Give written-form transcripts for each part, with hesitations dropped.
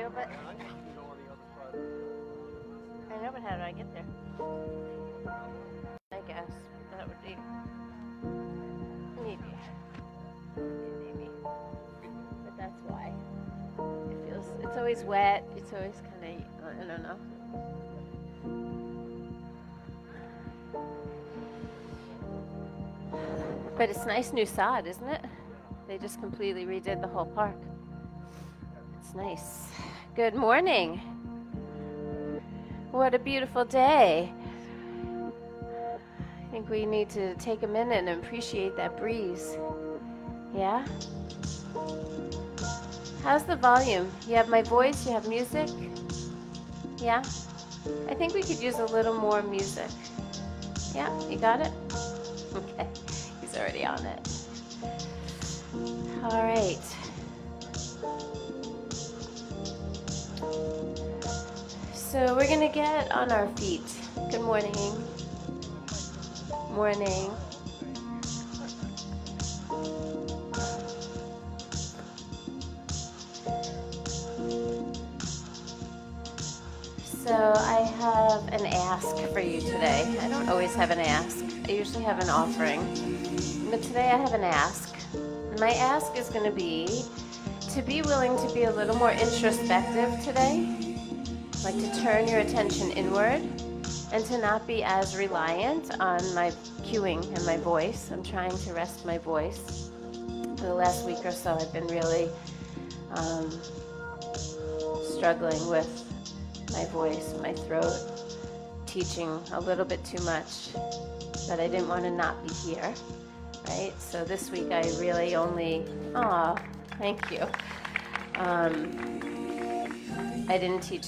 to, but I know, but how do I get there? I guess that would be maybe. But that's why it feels. It's always wet. It's always kind of. I don't know. But it's nice new sod, isn't it? They just completely redid the whole park. It's nice. Good morning. What a beautiful day. I think we need to take a minute and appreciate that breeze. Yeah? How's the volume? You have my voice? You have music? Yeah? I think we could use a little more music. Yeah? You got it? Okay. He's already on it. All right. So we're going to get on our feet. Good morning. Morning. So I have an ask for you today. I don't always have an ask. I usually have an offering. But today I have an ask. My ask is going to be willing to be a little more introspective today. Like to turn your attention inward and to not be as reliant on my cueing and my voice. I'm trying to rest my voice. For the last week or so, I've been really struggling with my voice, my throat, teaching a little bit too much, but I didn't want to not be here, right? So this week I really only, thank you. I didn't teach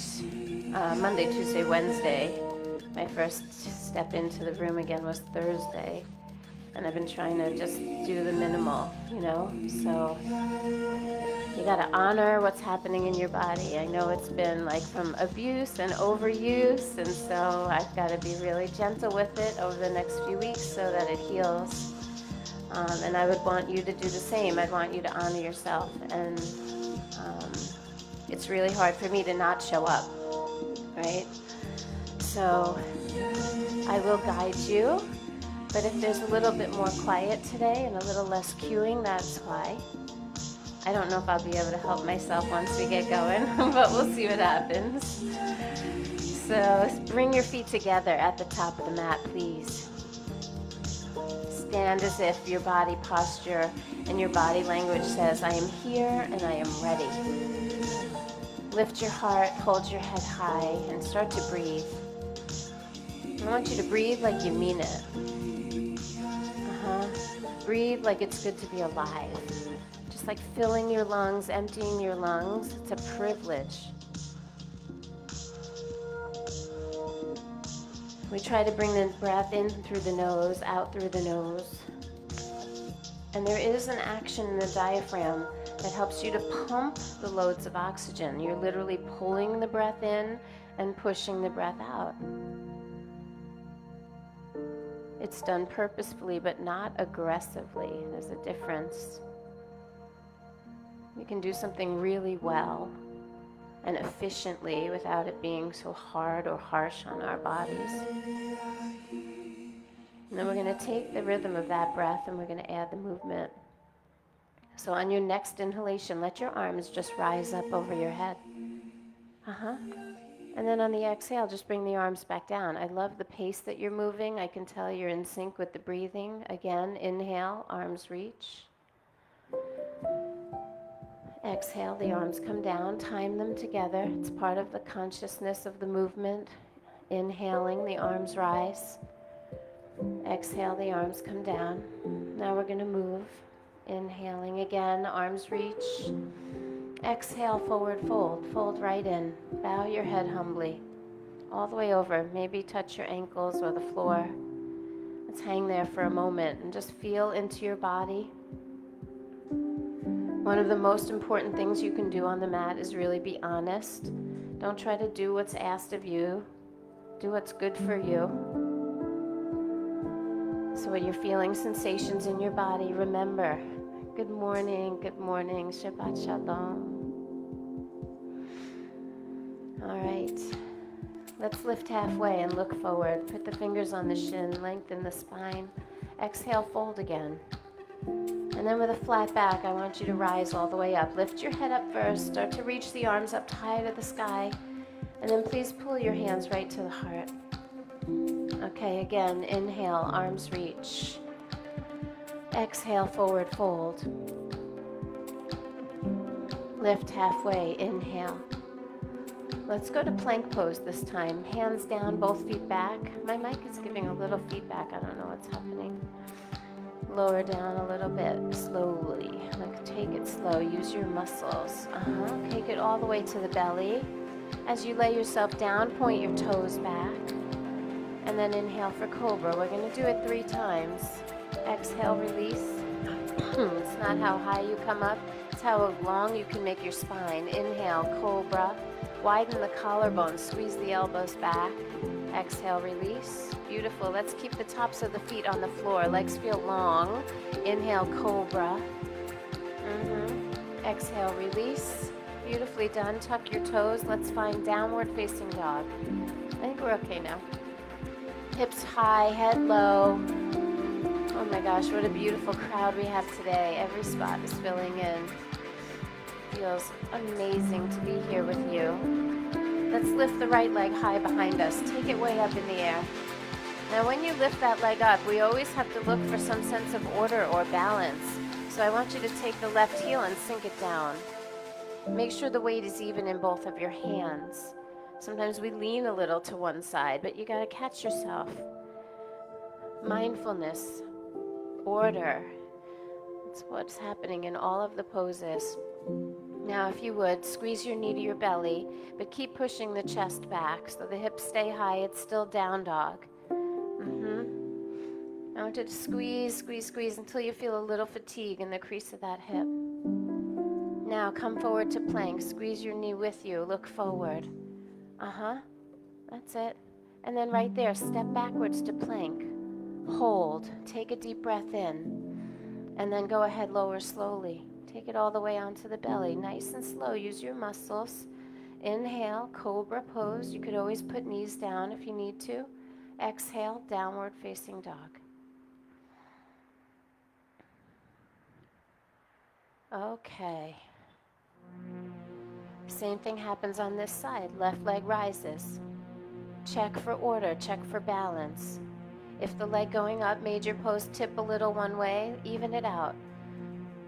Monday, Tuesday, Wednesday. My first step into the room again was Thursday. And I've been trying to just do the minimal, you know? So you gotta honor what's happening in your body. I know it's been like from abuse and overuse, and so I've gotta be really gentle with it over the next few weeks so that it heals. And I would want you to do the same. I'd want you to honor yourself. And it's really hard for me to not show up, right? So I will guide you, but if there's a little bit more quiet today and a little less cueing, that's why. I don't know if I'll be able to help myself once we get going, but we'll see what happens. So bring your feet together at the top of the mat, please. Stand as if your body posture and your body language says, I am here and I am ready. Lift your heart, hold your head high, and start to breathe. I want you to breathe like you mean it. Breathe like it's good to be alive. Just like filling your lungs, emptying your lungs. It's a privilege. We try to bring the breath in through the nose, out through the nose. And there is an action in the diaphragm that helps you to pump the loads of oxygen. You're literally pulling the breath in and pushing the breath out. It's done purposefully, but not aggressively. There's a difference. You can do something really well and efficiently without it being so hard or harsh on our bodies. And then we're going to take the rhythm of that breath and we're going to add the movement. So on your next inhalation, let your arms just rise up over your head. And then on the exhale, just bring the arms back down. I love the pace that you're moving. I can tell you're in sync with the breathing. Again, inhale, arms reach. Exhale, the arms come down. Time them together. It's part of the consciousness of the movement. Inhaling, the arms rise. Exhale, the arms come down. Now we're going to move. Inhaling again, arms reach. Exhale, forward fold. Fold right in. Bow your head humbly. All the way over. Maybe touch your ankles or the floor. Let's hang there for a moment and just feel into your body. One of the most important things you can do on the mat is really be honest. Don't try to do what's asked of you. Do what's good for you. So when you're feeling sensations in your body, remember, good morning, Shabbat Shalom. Let's lift halfway and look forward. Put the fingers on the shin, lengthen the spine. Exhale, fold again. And then with a flat back, I want you to rise all the way up. Lift your head up first. Start to reach the arms up high to the sky. And then please pull your hands right to the heart. Okay, again, inhale, arms reach. Exhale, forward fold. Lift halfway, inhale. Let's go to plank pose this time. Hands down, both feet back. My mic is giving a little feedback. I don't know what's happening. Lower down a little bit, slowly. Like take it slow, use your muscles. Take it all the way to the belly. As you lay yourself down, point your toes back. And then inhale for cobra. We're gonna do it 3 times. Exhale, release. It's not how high you come up, it's how long you can make your spine. Inhale, cobra. Widen the collarbone, squeeze the elbows back. Exhale, release. Beautiful. Let's keep the tops of the feet on the floor. Legs feel long. Inhale, cobra. Exhale, release. Beautifully done. Tuck your toes. Let's find downward facing dog. I think we're okay now. Hips high, head low. Oh my gosh, what a beautiful crowd we have today. Every spot is filling in. Feels amazing to be here with you. Let's lift the right leg high behind us. Take it way up in the air. Now when you lift that leg up, we always have to look for some sense of order or balance. So I want you to take the left heel and sink it down. Make sure the weight is even in both of your hands. Sometimes we lean a little to one side, but you gotta catch yourself. Mindfulness, order. That's what's happening in all of the poses. Now, if you would, squeeze your knee to your belly, but keep pushing the chest back so the hips stay high. It's still down dog. I want you to squeeze, squeeze, squeeze until you feel a little fatigue in the crease of that hip. Now, come forward to plank. Squeeze your knee with you. Look forward. That's it. And then right there, step backwards to plank. Hold. Take a deep breath in. And then go ahead, lower slowly. Take it all the way onto the belly. Nice and slow. Use your muscles. Inhale, cobra pose. You could always put knees down if you need to. Exhale, downward facing dog. Okay. Same thing happens on this side. Left leg rises. Check for order, check for balance. If the leg going up made your pose tip a little one way, even it out.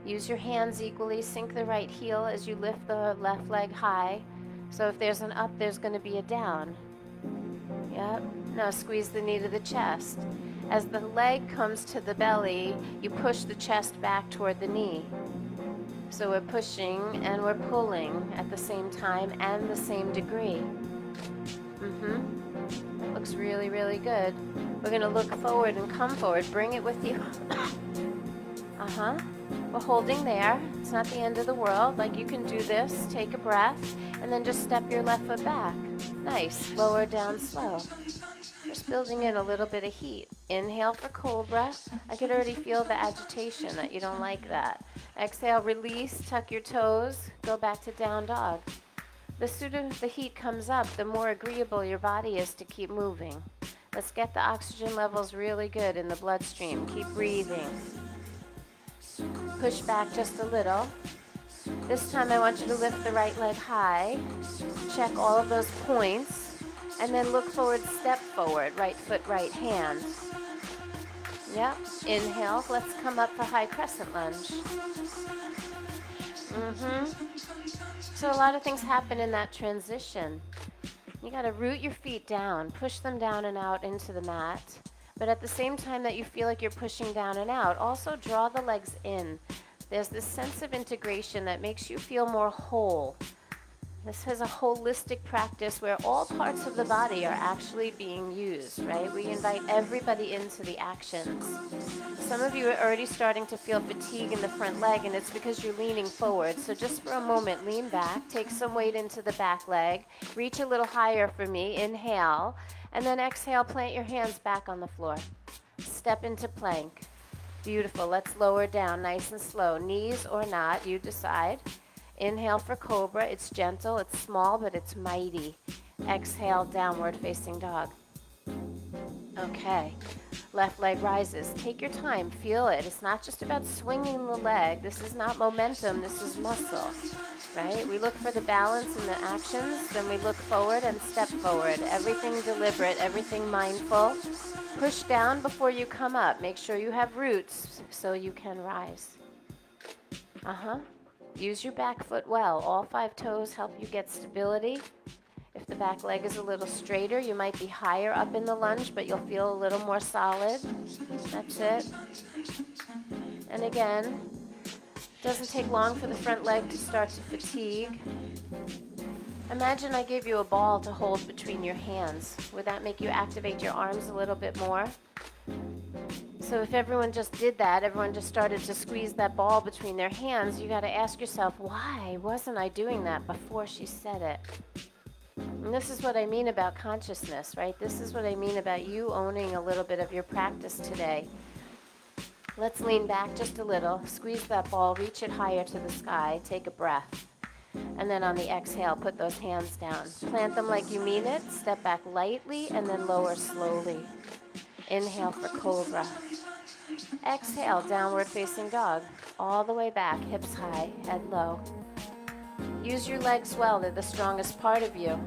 Use your hands equally, sink the right heel as you lift the left leg high. So if there's an up, there's going to be a down. Yep. Now squeeze the knee to the chest. As the leg comes to the belly, you push the chest back toward the knee. So we're pushing and we're pulling at the same time and the same degree. That looks really, really good. We're going to look forward and come forward. Bring it with you. We're holding there. It's not the end of the world. Like you can do this. Take a breath and then just step your left foot back. Nice. Lower down slow. Just building in a little bit of heat. Inhale for cobra. I could already feel the agitation that you don't like that. Exhale, release, tuck your toes, go back to down dog. The sooner the heat comes up, the more agreeable your body is to keep moving. Let's get the oxygen levels really good in the bloodstream. Keep breathing. Push back just a little. This time I want you to lift the right leg high. Check all of those points. And then look forward, step forward. Right foot, right hand. Yep. Inhale. Let's come up for high crescent lunge. So a lot of things happen in that transition. You got to root your feet down. Push them down and out into the mat. But at the same time that you feel like you're pushing down and out, also draw the legs in. There's this sense of integration that makes you feel more whole. This is a holistic practice where all parts of the body are actually being used, right? We invite everybody into the actions. Some of you are already starting to feel fatigue in the front leg, and it's because you're leaning forward. So just for a moment, lean back, take some weight into the back leg, reach a little higher for me, inhale, and then exhale, plant your hands back on the floor. Step into plank. Beautiful. Let's lower down nice and slow. Knees or not, you decide. Inhale for cobra. It's gentle, it's small, but it's mighty. Exhale, downward facing dog. Okay. Left leg rises. Take your time. Feel it. It's not just about swinging the leg. This is not momentum. This is muscle, right? We look for the balance in the actions, then we look forward and step forward. Everything deliberate, everything mindful. Push down before you come up. Make sure you have roots so you can rise. Use your back foot well. All 5 toes help you get stability. If the back leg is a little straighter, you might be higher up in the lunge, but you'll feel a little more solid. That's it. And again, doesn't take long for the front leg to start to fatigue. Imagine I gave you a ball to hold between your hands. Would that make you activate your arms a little bit more? So if everyone just did that, everyone just started to squeeze that ball between their hands, you got to ask yourself, why wasn't I doing that before she said it? And this is what I mean about consciousness, right? This is what I mean about you owning a little bit of your practice today. Let's lean back just a little, squeeze that ball, reach it higher to the sky, take a breath. And then on the exhale, put those hands down. Plant them like you mean it, step back lightly, and then lower slowly. Inhale for cobra. Exhale, downward facing dog. All the way back, hips high, head low. Use your legs well, they're the strongest part of you.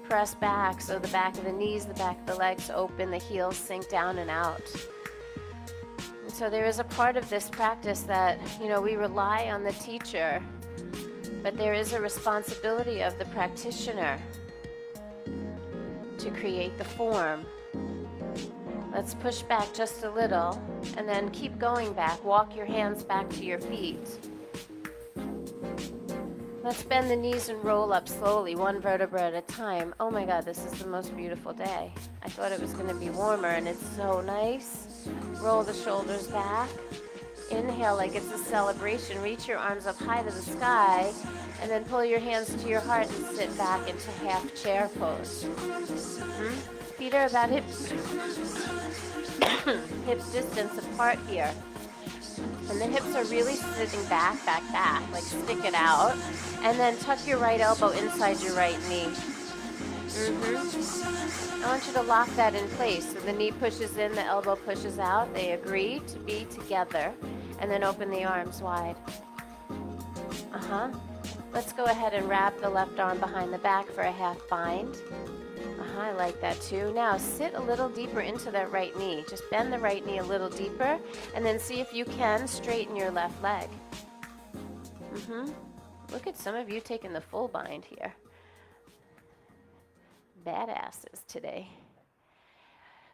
Press back, so the back of the knees, the back of the legs open, the heels sink down and out. And so there is a part of this practice that, we rely on the teacher, but there is a responsibility of the practitioner to create the form. Let's push back just a little, and then keep going back. Walk your hands back to your feet. Let's bend the knees and roll up slowly, 1 vertebra at a time. Oh my God, this is the most beautiful day. I thought it was going to be warmer, and it's so nice. Roll the shoulders back. Inhale like it's a celebration. Reach your arms up high to the sky, and then pull your hands to your heart and sit back into half chair pose. Feet are about hip distance apart here. And the hips are really sitting back, like stick it out. And then tuck your right elbow inside your right knee. I want you to lock that in place. So the knee pushes in, the elbow pushes out. They agree to be together. And then open the arms wide. Let's go ahead and wrap the left arm behind the back for a half bind. I like that too. Now sit a little deeper into that right knee. Just bend the right knee a little deeper, and then see if you can straighten your left leg. Look at some of you taking the full bind here. Badasses today.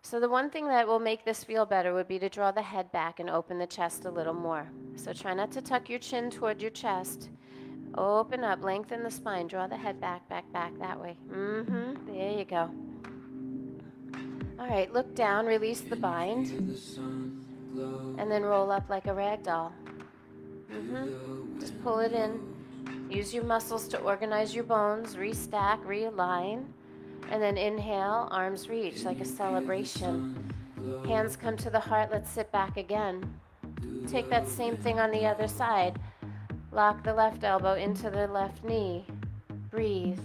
So the one thing that will make this feel better would be to draw the head back and open the chest a little more. So try not to tuck your chin toward your chest. Open up, lengthen the spine, draw the head back that way. There you go. All right, look down, release the bind, and then roll up like a rag doll. Just pull it in. Use your muscles to organize your bones, restack, realign, and then inhale, arms reach like a celebration. Hands come to the heart, let's sit back again. Take that same thing on the other side. Lock the left elbow into the left knee. Breathe.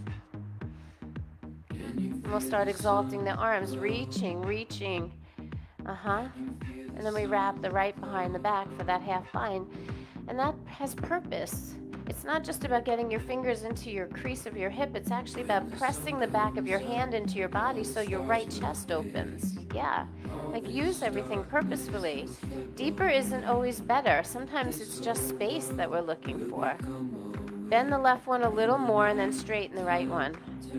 And we'll start exalting the arms, reaching. And then we wrap the right behind the back for that half bind. And that has purpose. It's not just about getting your fingers into your crease of your hip. It's actually about pressing the back of your hand into your body so your right chest opens. Yeah. Like, use everything purposefully. Deeper isn't always better. Sometimes it's just space that we're looking for. Bend the left one a little more and then straighten the right one.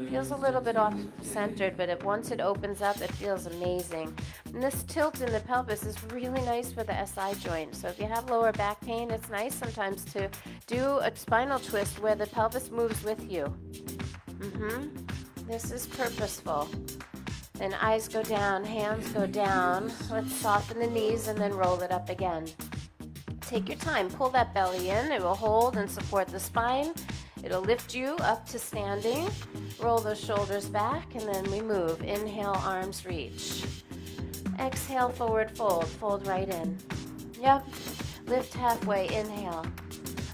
Feels a little bit off-centered, but once it opens up, it feels amazing. And this tilt in the pelvis is really nice for the SI joint. So if you have lower back pain, it's nice sometimes to do a spinal twist where the pelvis moves with you. This is purposeful. Then eyes go down, hands go down. Let's soften the knees and then roll it up again. Take your time, pull that belly in. It will hold and support the spine. It'll lift you up to standing. Roll those shoulders back, and then we move. Inhale, arms reach. Exhale, forward fold. Fold right in. Yep. Lift halfway, inhale.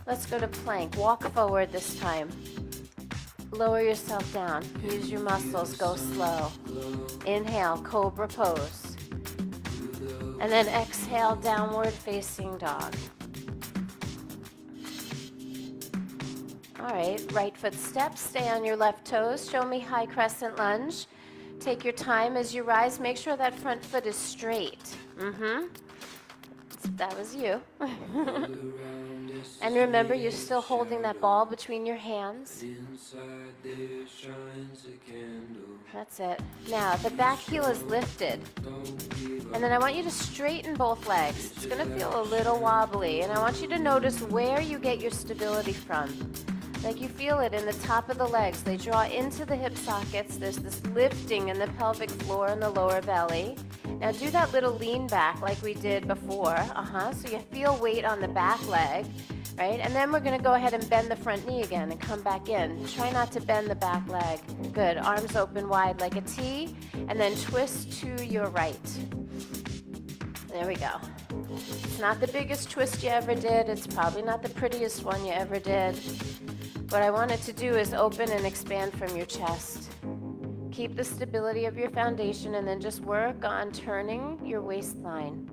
Let's go to plank. Walk forward this time. Lower yourself down. Use your muscles. Go slow. Inhale, cobra pose. And then exhale, downward facing dog. All right, right foot step. Stay on your left toes. Show me high crescent lunge. Take your time as you rise. Make sure that front foot is straight. That was you. And remember, you're still holding that ball between your hands. That's it. Now, the back heel is lifted. And then I want you to straighten both legs. It's going to feel a little wobbly. And I want you to notice where you get your stability from. Like you feel it in the top of the legs. They draw into the hip sockets. There's this lifting in the pelvic floor and the lower belly. Now do that little lean back like we did before. So you feel weight on the back leg, right? And then we're going to go ahead and bend the front knee again and come back in. Try not to bend the back leg. Good. Arms open wide like a T. And then twist to your right. There we go. It's not the biggest twist you ever did. It's probably not the prettiest one you ever did. What I want it to do is open and expand from your chest. Keep the stability of your foundation and then just work on turning your waistline.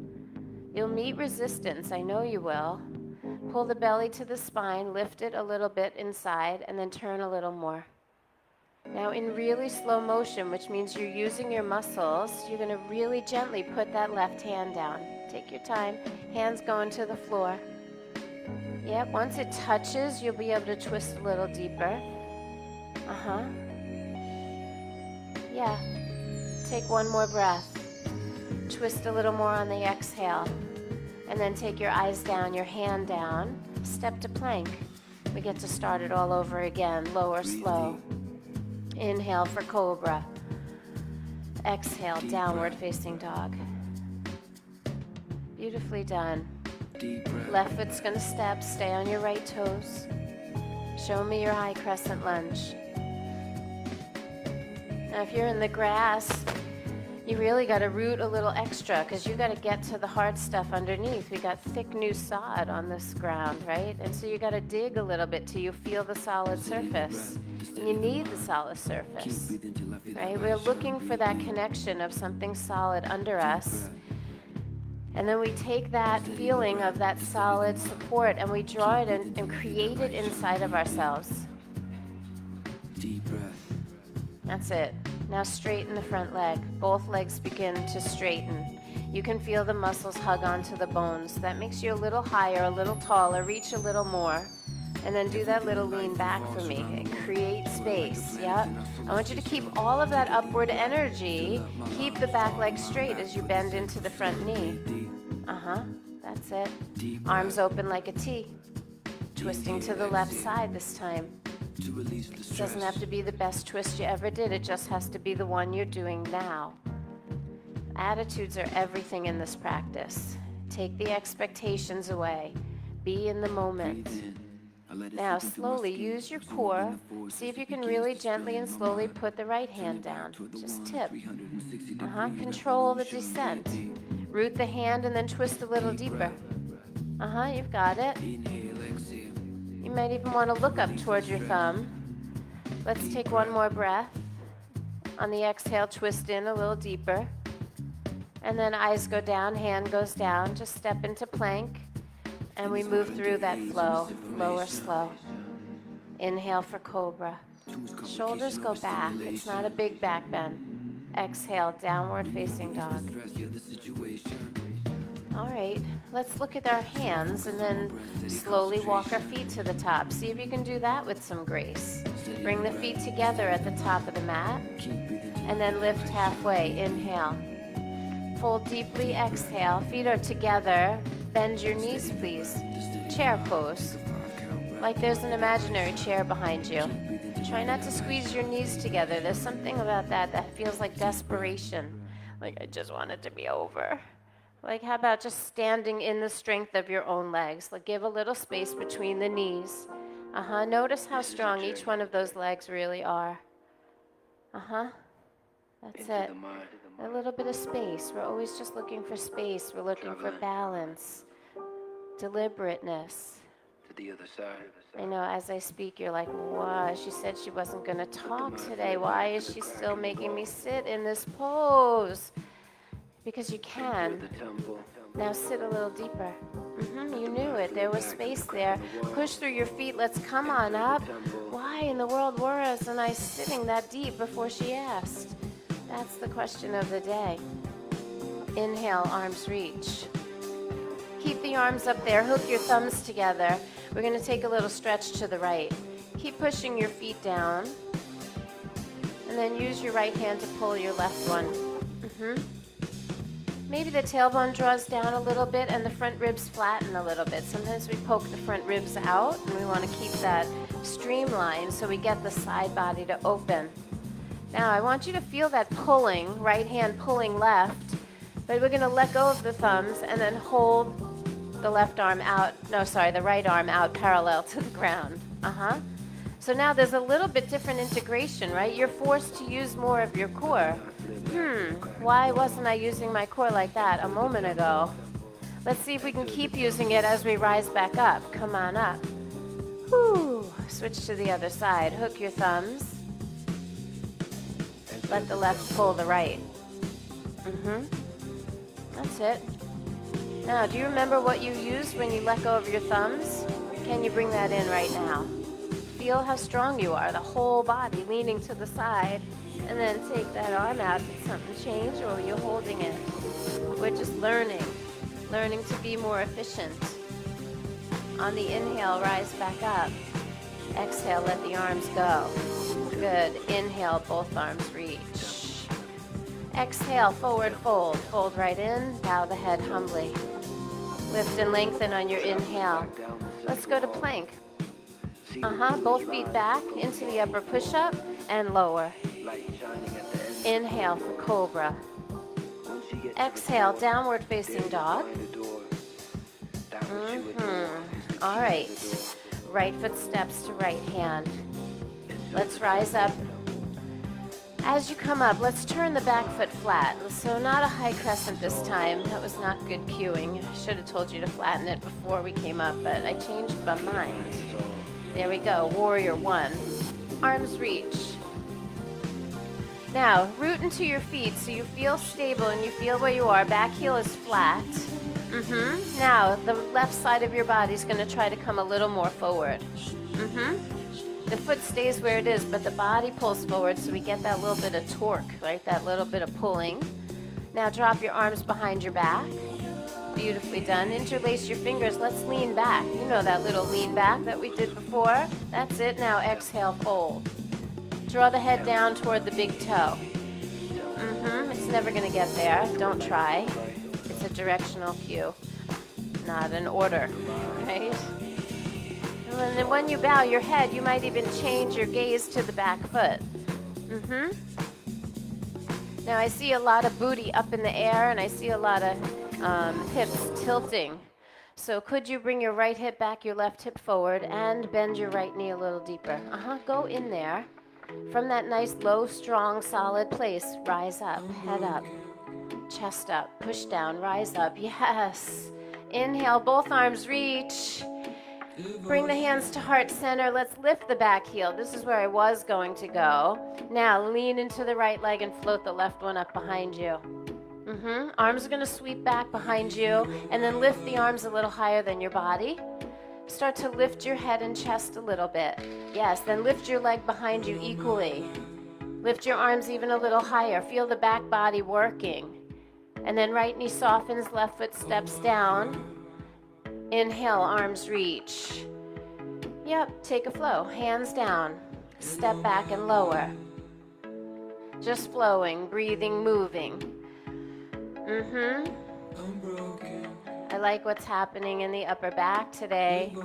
You'll meet resistance, I know you will. Pull the belly to the spine, lift it a little bit inside, and then turn a little more. Now in really slow motion, which means you're using your muscles, you're going to really gently put that left hand down. Take your time, hands going to the floor. Yep, once it touches, you'll be able to twist a little deeper. Yeah. Take one more breath. Twist a little more on the exhale. And then take your eyes down, your hand down. Step to plank. We get to start it all over again. Lower, slow. Inhale for cobra. Exhale, downward facing dog. Beautifully done. Left foot's going to step. Stay on your right toes. Show me your high crescent lunge. Now if you're in the grass, you really got to root a little extra because you got to get to the hard stuff underneath. We got thick new sod on this ground, right? And so you got to dig a little bit till you feel the solid surface. And you need the solid surface, right? We're looking for that connection of something solid under us. And then we take that feeling of that solid support and we draw it and create it inside of ourselves. Deep breath. That's it. Now straighten the front leg. Both legs begin to straighten. You can feel the muscles hug onto the bones. That makes you a little higher, a little taller. Reach a little more. And then do that little lean back for me. And create space. Yep. I want you to keep all of that upward energy. Keep the back leg straight as you bend into the front knee. That's it. Arms open like a T. Twisting to the left side this time. It doesn't have to be the best twist you ever did. It just has to be the one you're doing now. Attitudes are everything in this practice. Take the expectations away. Be in the moment. Now, slowly use your core. See if you can really gently and slowly put the right hand down. Just tip. Control the descent. Root the hand and then twist a little deeper. You've got it. You might even want to look up towards your thumb. Let's take one more breath. On the exhale, twist in a little deeper. And then eyes go down, hand goes down. Just step into plank. And we move through that flow, lower, slow. Inhale for cobra. Shoulders go back. It's not a big back bend. Exhale, downward facing dog. All right, let's look at our hands and then slowly walk our feet to the top. See if you can do that with some grace. Bring the feet together at the top of the mat. And then lift halfway. Inhale. Fold deeply. Exhale. Feet are together. Bend your knees, please. Chair pose. Like there's an imaginary chair behind you. Try not to squeeze your knees together. There's something about that feels like desperation. Like, I just want it to be over. Like, how about just standing in the strength of your own legs? Like, give a little space between the knees. Notice how strong each one of those legs really are. That's it. A little bit of space. We're always just looking for space. We're looking for balance, deliberateness. to the other side. I know as I speak, you're like, why? She said she wasn't going to talk today. Why is she still making me sit in this pose? Because you can. Now sit a little deeper. You knew it. There was space there. Push through your feet. Let's come on up. Why in the world wasn't I sitting that deep before she asked? That's the question of the day. Inhale, arms reach. Keep the arms up there. Hook your thumbs together. We're going to take a little stretch to the right. Keep pushing your feet down. And then use your right hand to pull your left one. Maybe the tailbone draws down a little bit and the front ribs flatten a little bit. Sometimes we poke the front ribs out and we want to keep that streamlined so we get the side body to open. Now I want you to feel that pulling, right hand pulling left, but we're going to let go of the thumbs and then hold the left arm out, the right arm out parallel to the ground. So now there's a little bit different integration, right? You're forced to use more of your core. Why wasn't I using my core like that a moment ago? Let's see if we can keep using it as we rise back up. Come on up. Whew. Switch to the other side. Hook your thumbs. Let the left pull the right. That's it. Now, do you remember what you used when you let go of your thumbs? Can you bring that in right now? Feel how strong you are, the whole body leaning to the side, and then take that arm out. Did something change, or are you holding it? We're just learning to be more efficient. On the inhale, rise back up. Exhale, let the arms go. Good. Inhale, both arms reach. Exhale, forward fold. Fold right in, bow the head humbly. Lift and lengthen on your inhale. Let's go to plank. Both feet back into the upper push-up and lower. Inhale for cobra. Exhale, downward facing dog. All right. Right foot steps to right hand. Let's rise up. As you come up, let's turn the back foot flat. So not a high crescent this time. That was not good cueing. I should have told you to flatten it before we came up, but I changed my mind. There we go, warrior one. Arms reach. Now, root into your feet so you feel stable and you feel where you are. Back heel is flat. Now, the left side of your body is going to try to come a little more forward. The foot stays where it is, but the body pulls forward so we get that little bit of torque, right? That little bit of pulling. Now, drop your arms behind your back. Beautifully done. Interlace your fingers. Let's lean back. You know that little lean back that we did before? That's it. Now exhale, fold. Draw the head down toward the big toe. It's never going to get there. Don't try. It's a directional cue, not an order, right? And then when you bow your head, you might even change your gaze to the back foot. Now I see a lot of booty up in the air, and I see a lot of hips tilting. So could you bring your right hip back, your left hip forward, and bend your right knee a little deeper? Go in there. From that nice, low, strong, solid place, rise up, head up, chest up, push down, rise up. Yes. Inhale, both arms reach. Bring the hands to heart center. Let's lift the back heel. This is where I was going to go. Now lean into the right leg and float the left one up behind you. Arms are going to sweep back behind you, and then lift the arms a little higher than your body. Start to lift your head and chest a little bit. Yes, then lift your leg behind you equally. Lift your arms even a little higher. Feel the back body working. And then right knee softens, left foot steps down. Inhale, arms reach. Yep, take a flow. Hands down. Step back and lower. Just flowing, breathing, moving. I like what's happening in the upper back today.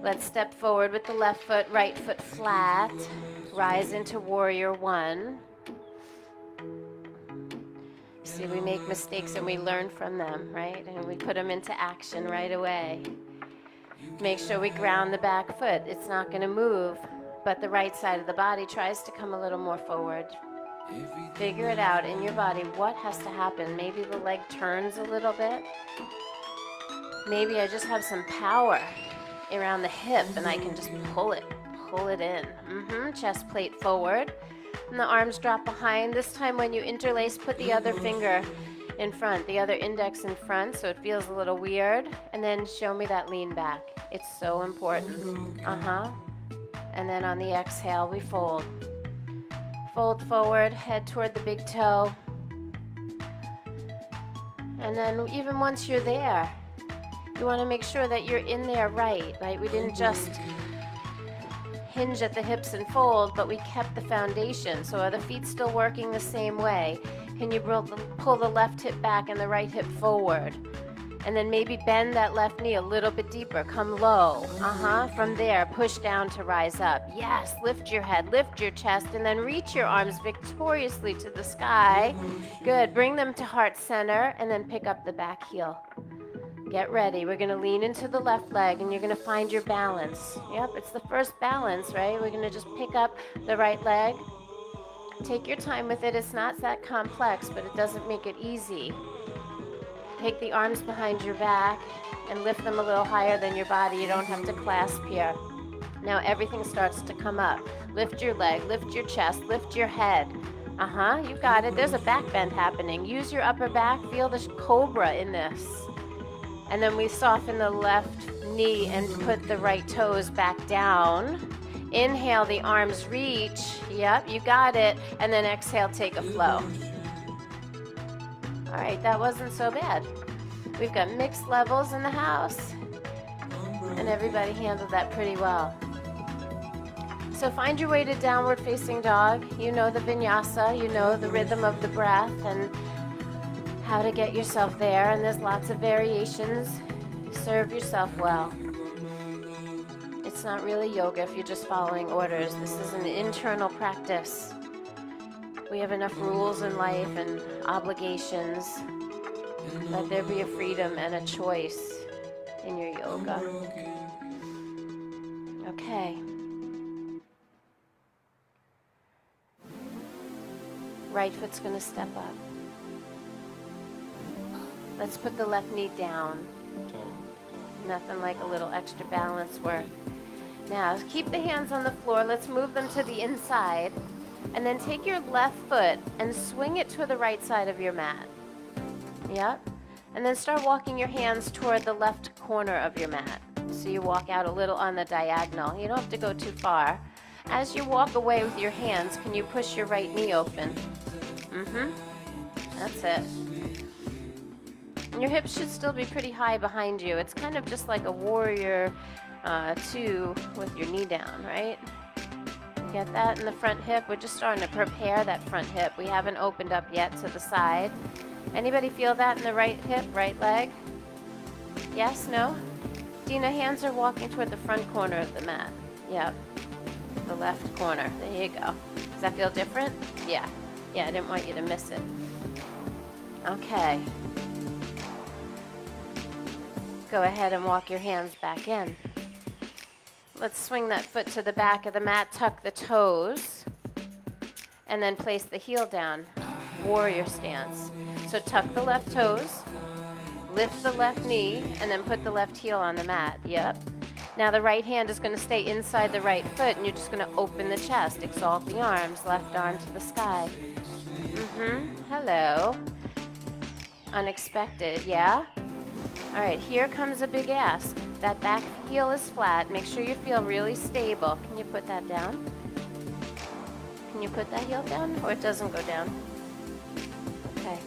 Let's step forward with the left foot, right foot flat. Rise into warrior one. See, we make mistakes and we learn from them, right? And we put them into action right away. Make sure we ground the back foot. It's not going to move, but the right side of the body tries to come a little more forward. Figure it out in your body. What has to happen? Maybe the leg turns a little bit. Maybe I just have some power. around the hip, and I can just pull it in. Chest plate forward, and the arms drop behind. This time when you interlace, put the other finger in front, the other index in front, so it feels a little weird, and then show me that lean back. It's so important. And then on the exhale, we fold. Fold forward, head toward the big toe. And then even once you're there, you want to make sure that you're in there right? We didn't just hinge at the hips and fold, but we kept the foundation. So are the feet still working the same way? Can you pull the left hip back and the right hip forward? And then maybe bend that left knee a little bit deeper. Come low. From there, push down to rise up. Yes, lift your head, lift your chest, and then reach your arms victoriously to the sky. Good. Bring them to heart center, and then pick up the back heel. Get ready. We're going to lean into the left leg, and you're going to find your balance. Yep, it's the first balance, right? We're going to just pick up the right leg. Take your time with it. It's not that complex, but it doesn't make it easy. Take the arms behind your back and lift them a little higher than your body. You don't have to clasp here. Now everything starts to come up. Lift your leg, lift your chest, lift your head. You got it. There's a back bend happening. Use your upper back. Feel the cobra in this. And then we soften the left knee and put the right toes back down. Inhale, the arms reach. Yep, you got it. And then exhale, take a flow. All right, that wasn't so bad. We've got mixed levels in the house, and everybody handled that pretty well. So find your way to downward facing dog. You know the vinyasa, you know the rhythm of the breath and how to get yourself there, and there's lots of variations. Serve yourself well. It's not really yoga if you're just following orders. This is an internal practice. We have enough rules in life and obligations. Let there be a freedom and a choice in your yoga. Okay. Right foot's going to step up. Let's put the left knee down. Nothing like a little extra balance work. Now, keep the hands on the floor. Let's move them to the inside. And then take your left foot and swing it to the right side of your mat. Yep. And then start walking your hands toward the left corner of your mat. So you walk out a little on the diagonal. You don't have to go too far. As you walk away with your hands, can you push your right knee open? That's it. And your hips should still be pretty high behind you. It's kind of just like a warrior 2 with your knee down, right? Get that in the front hip. We're just starting to prepare that front hip. We haven't opened up yet to the side. Anybody feel that in the right hip, right leg? Yes, no? Dina, hands are walking toward the front corner of the mat. Yep. The left corner. There you go. Does that feel different? Yeah. Yeah, I didn't want you to miss it. Okay. Go ahead and walk your hands back in. Let's swing that foot to the back of the mat, tuck the toes, and then place the heel down. Warrior stance. So tuck the left toes, lift the left knee, and then put the left heel on the mat. Yep. Now the right hand is going to stay inside the right foot, and you're just going to open the chest, exalt the arms, left arm to the sky. Hello. Unexpected, yeah? All right, here comes a big ask. That back heel is flat. Make sure you feel really stable. Can you put that down? Can you put that heel down, or it doesn't go down? Okay.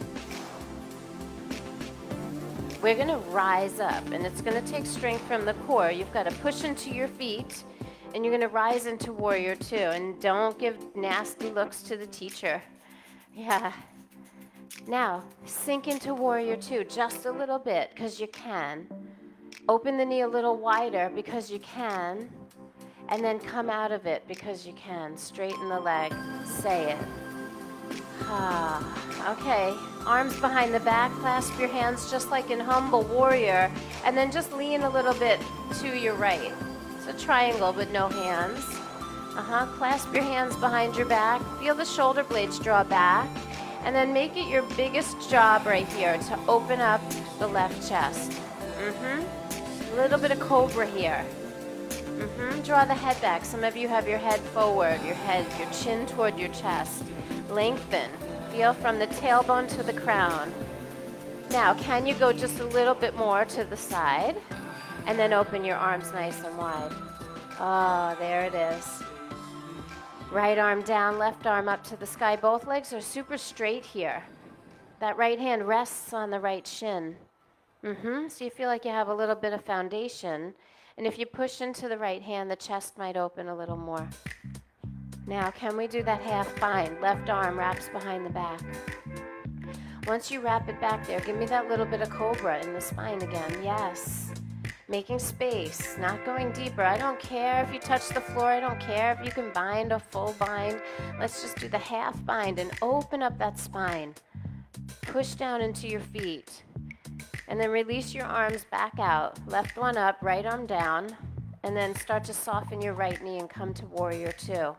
We're going to rise up, and it's going to take strength from the core. You've got to push into your feet, and you're going to rise into warrior 2. And don't give nasty looks to the teacher. Yeah. Now, sink into warrior 2 just a little bit, because you can. Open the knee a little wider, because you can. And then come out of it, because you can. Straighten the leg. Say it. Okay. Arms behind the back. Clasp your hands just like in humble warrior. And then just lean a little bit to your right. It's a triangle with no hands. Clasp your hands behind your back. Feel the shoulder blades draw back. And then make it your biggest job right here to open up the left chest. A little bit of cobra here. Draw the head back. Some of you have your head forward, your chin toward your chest. Lengthen. Feel from the tailbone to the crown. Now, can you go just a little bit more to the side? And then open your arms nice and wide. Oh, there it is. Right arm down, left arm up to the sky. Both legs are super straight here. That right hand rests on the right shin. So you feel like you have a little bit of foundation. And if you push into the right hand, the chest might open a little more. Now, can we do that half bind? Left arm wraps behind the back. Once you wrap it back there, give me that little bit of cobra in the spine again. Yes. Making space, not going deeper. I don't care if you touch the floor. I don't care if you can bind a full bind. Let's just do the half bind and open up that spine. Push down into your feet. And then release your arms back out. Left one up, right arm down. And then start to soften your right knee and come to warrior two.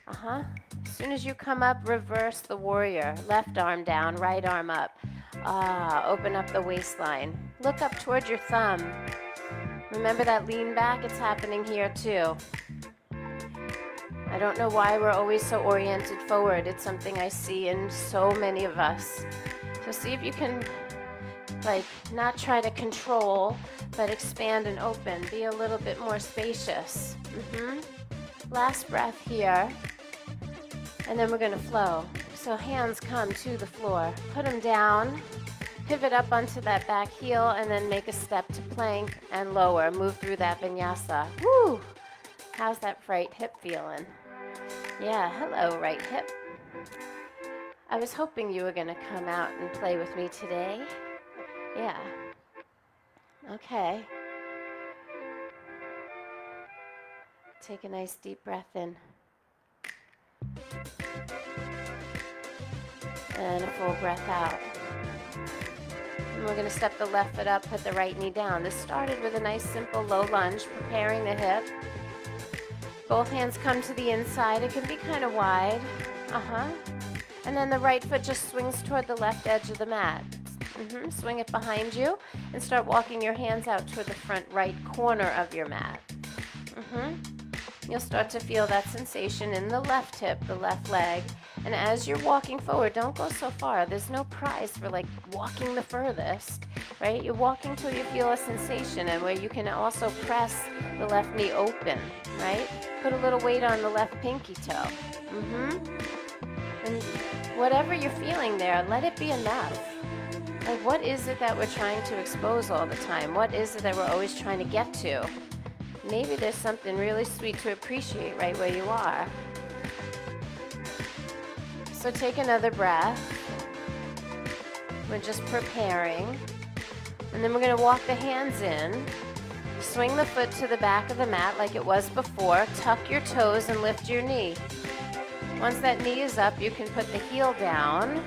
As soon as you come up, reverse the warrior. Left arm down, right arm up. Open up the waistline. Look up toward your thumb. Remember that lean back? It's happening here too. I don't know why we're always so oriented forward. It's something I see in so many of us. So see if you can, not try to control, but expand and open. Be a little bit more spacious. Last breath here. And then we're going to flow. So hands come to the floor. Put them down. Pivot up onto that back heel and then make a step to plank and lower. Move through that vinyasa. Woo! How's that right hip feeling? Yeah, hello, right hip. I was hoping you were going to come out and play with me today. Yeah. Okay. Take a nice deep breath in. And a full breath out. And we're going to step the left foot up, put the right knee down. This started with a nice simple low lunge, preparing the hip. Both hands come to the inside. It can be kind of wide. And then the right foot just swings toward the left edge of the mat. Swing it behind you and start walking your hands out toward the front right corner of your mat. You'll start to feel that sensation in the left hip, the left leg. And as you're walking forward, don't go so far. There's no prize for walking the furthest, right? You're walking till you feel a sensation and where you can also press the left knee open, right? Put a little weight on the left pinky toe. And whatever you're feeling there, let it be enough. What is it that we're trying to expose all the time? What is it that we're always trying to get to? Maybe there's something really sweet to appreciate right where you are. So take another breath. We're just preparing. And then we're going to walk the hands in. Swing the foot to the back of the mat like it was before. Tuck your toes and lift your knee. Once that knee is up, you can put the heel down.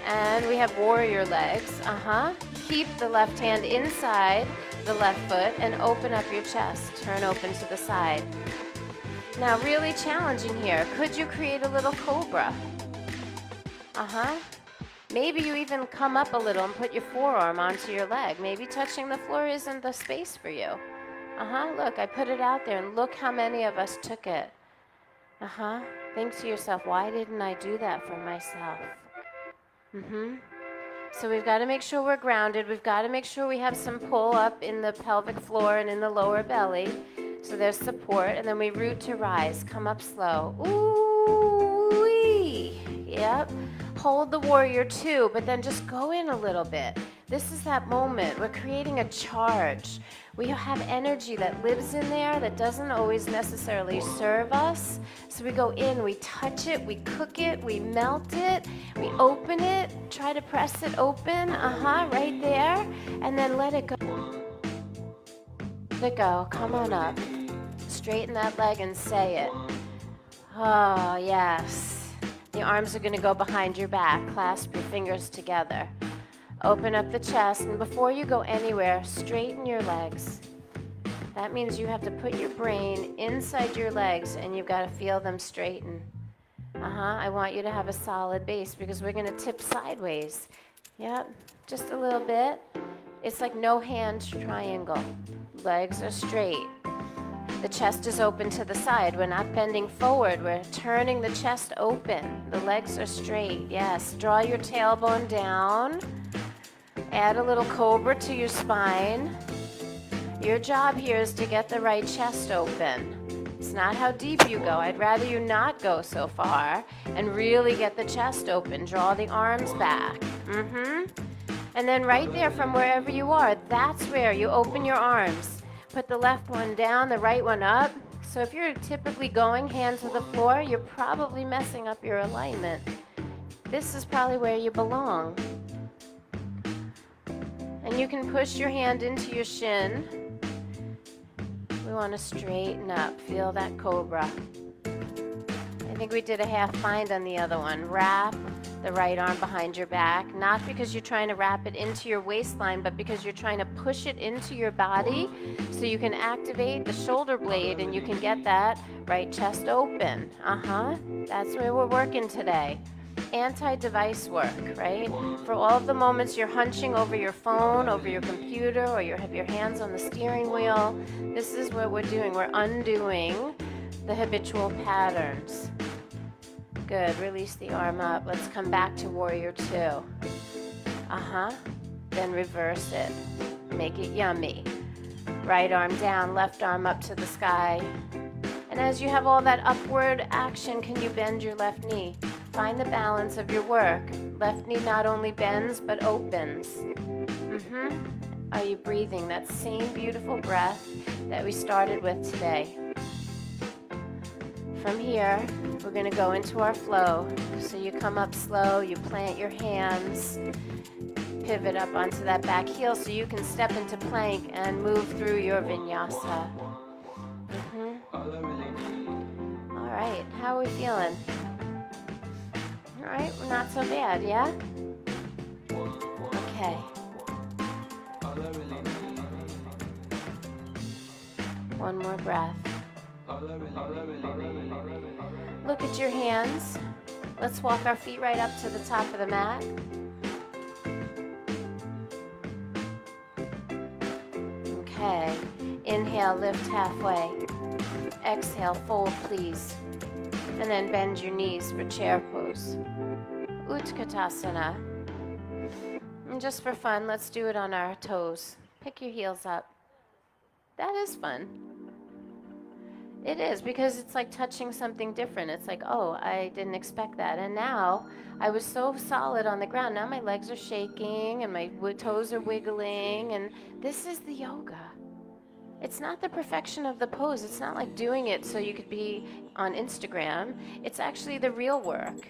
And we have warrior legs. Keep the left hand inside the left foot and open up your chest. Turn open to the side. Now, really challenging here. Could you create a little cobra? Maybe you even come up a little and put your forearm onto your leg. Maybe touching the floor isn't the space for you. Look, I put it out there and look how many of us took it. Think to yourself, why didn't I do that for myself? So we've got to make sure we're grounded. We've got to make sure we have some pull up in the pelvic floor and in the lower belly. So there's support. And then we root to rise. Come up slow. Ooh-wee. Yep. Hold the warrior two, but then just go in a little bit. This is that moment. We're creating a charge. We have energy that lives in there that doesn't always necessarily serve us. So we go in, we touch it, we cook it, we melt it, we open it, try to press it open, right there, and then let it go. Let it go, come on up. Straighten that leg and say it. Oh, yes. The arms are gonna go behind your back, clasp your fingers together. Open up the chest, and before you go anywhere, straighten your legs. That means you have to put your brain inside your legs, and you've got to feel them straighten. I want you to have a solid base because we're going to tip sideways. Yep, just a little bit. It's like no hand triangle. Legs are straight. The chest is open to the side. We're not bending forward. We're turning the chest open. The legs are straight. Yes. Draw your tailbone down. Add a little cobra to your spine. Your job here is to get the right chest open. It's not how deep you go. I'd rather you not go so far and really get the chest open. Draw the arms back. And then right there from wherever you are, that's where you open your arms. Put the left one down, the right one up. So if you're typically going hand to the floor, you're probably messing up your alignment. This is probably where you belong. And you can push your hand into your shin. We want to straighten up. Feel that cobra. I think we did a half bind on the other one. Wrap the right arm behind your back, not because you're trying to wrap it into your waistline, but because you're trying to push it into your body so you can activate the shoulder blade and you can get that right chest open. That's where we're working today. Anti-device work, right? For all of the moments you're hunching over your phone, over your computer, or you have your hands on the steering wheel, this is what we're doing. We're undoing the habitual patterns. Good. Release the arm up. Let's come back to warrior two. Then reverse it. Make it yummy. Right arm down, left arm up to the sky. And as you have all that upward action, can you bend your left knee? Find the balance of your work. Left knee not only bends, but opens. Are you breathing that same beautiful breath that we started with today? From here, we're going to go into our flow. So you come up slow, you plant your hands, pivot up onto that back heel so you can step into plank and move through your vinyasa. All right, how are we feeling? All right, we're not so bad, yeah? Okay. One more breath. Look at your hands. Let's walk our feet right up to the top of the mat. Okay. Inhale, lift halfway. Exhale, fold, please. And then bend your knees for chair pose. Utkatasana. And just for fun, let's do it on our toes. Pick your heels up. That is fun. It is, because it's like touching something different. It's like, oh, I didn't expect that. And now I was so solid on the ground. Now my legs are shaking and my toes are wiggling. And this is the yoga. It's not the perfection of the pose. It's not like doing it so you could be on Instagram. It's actually the real work.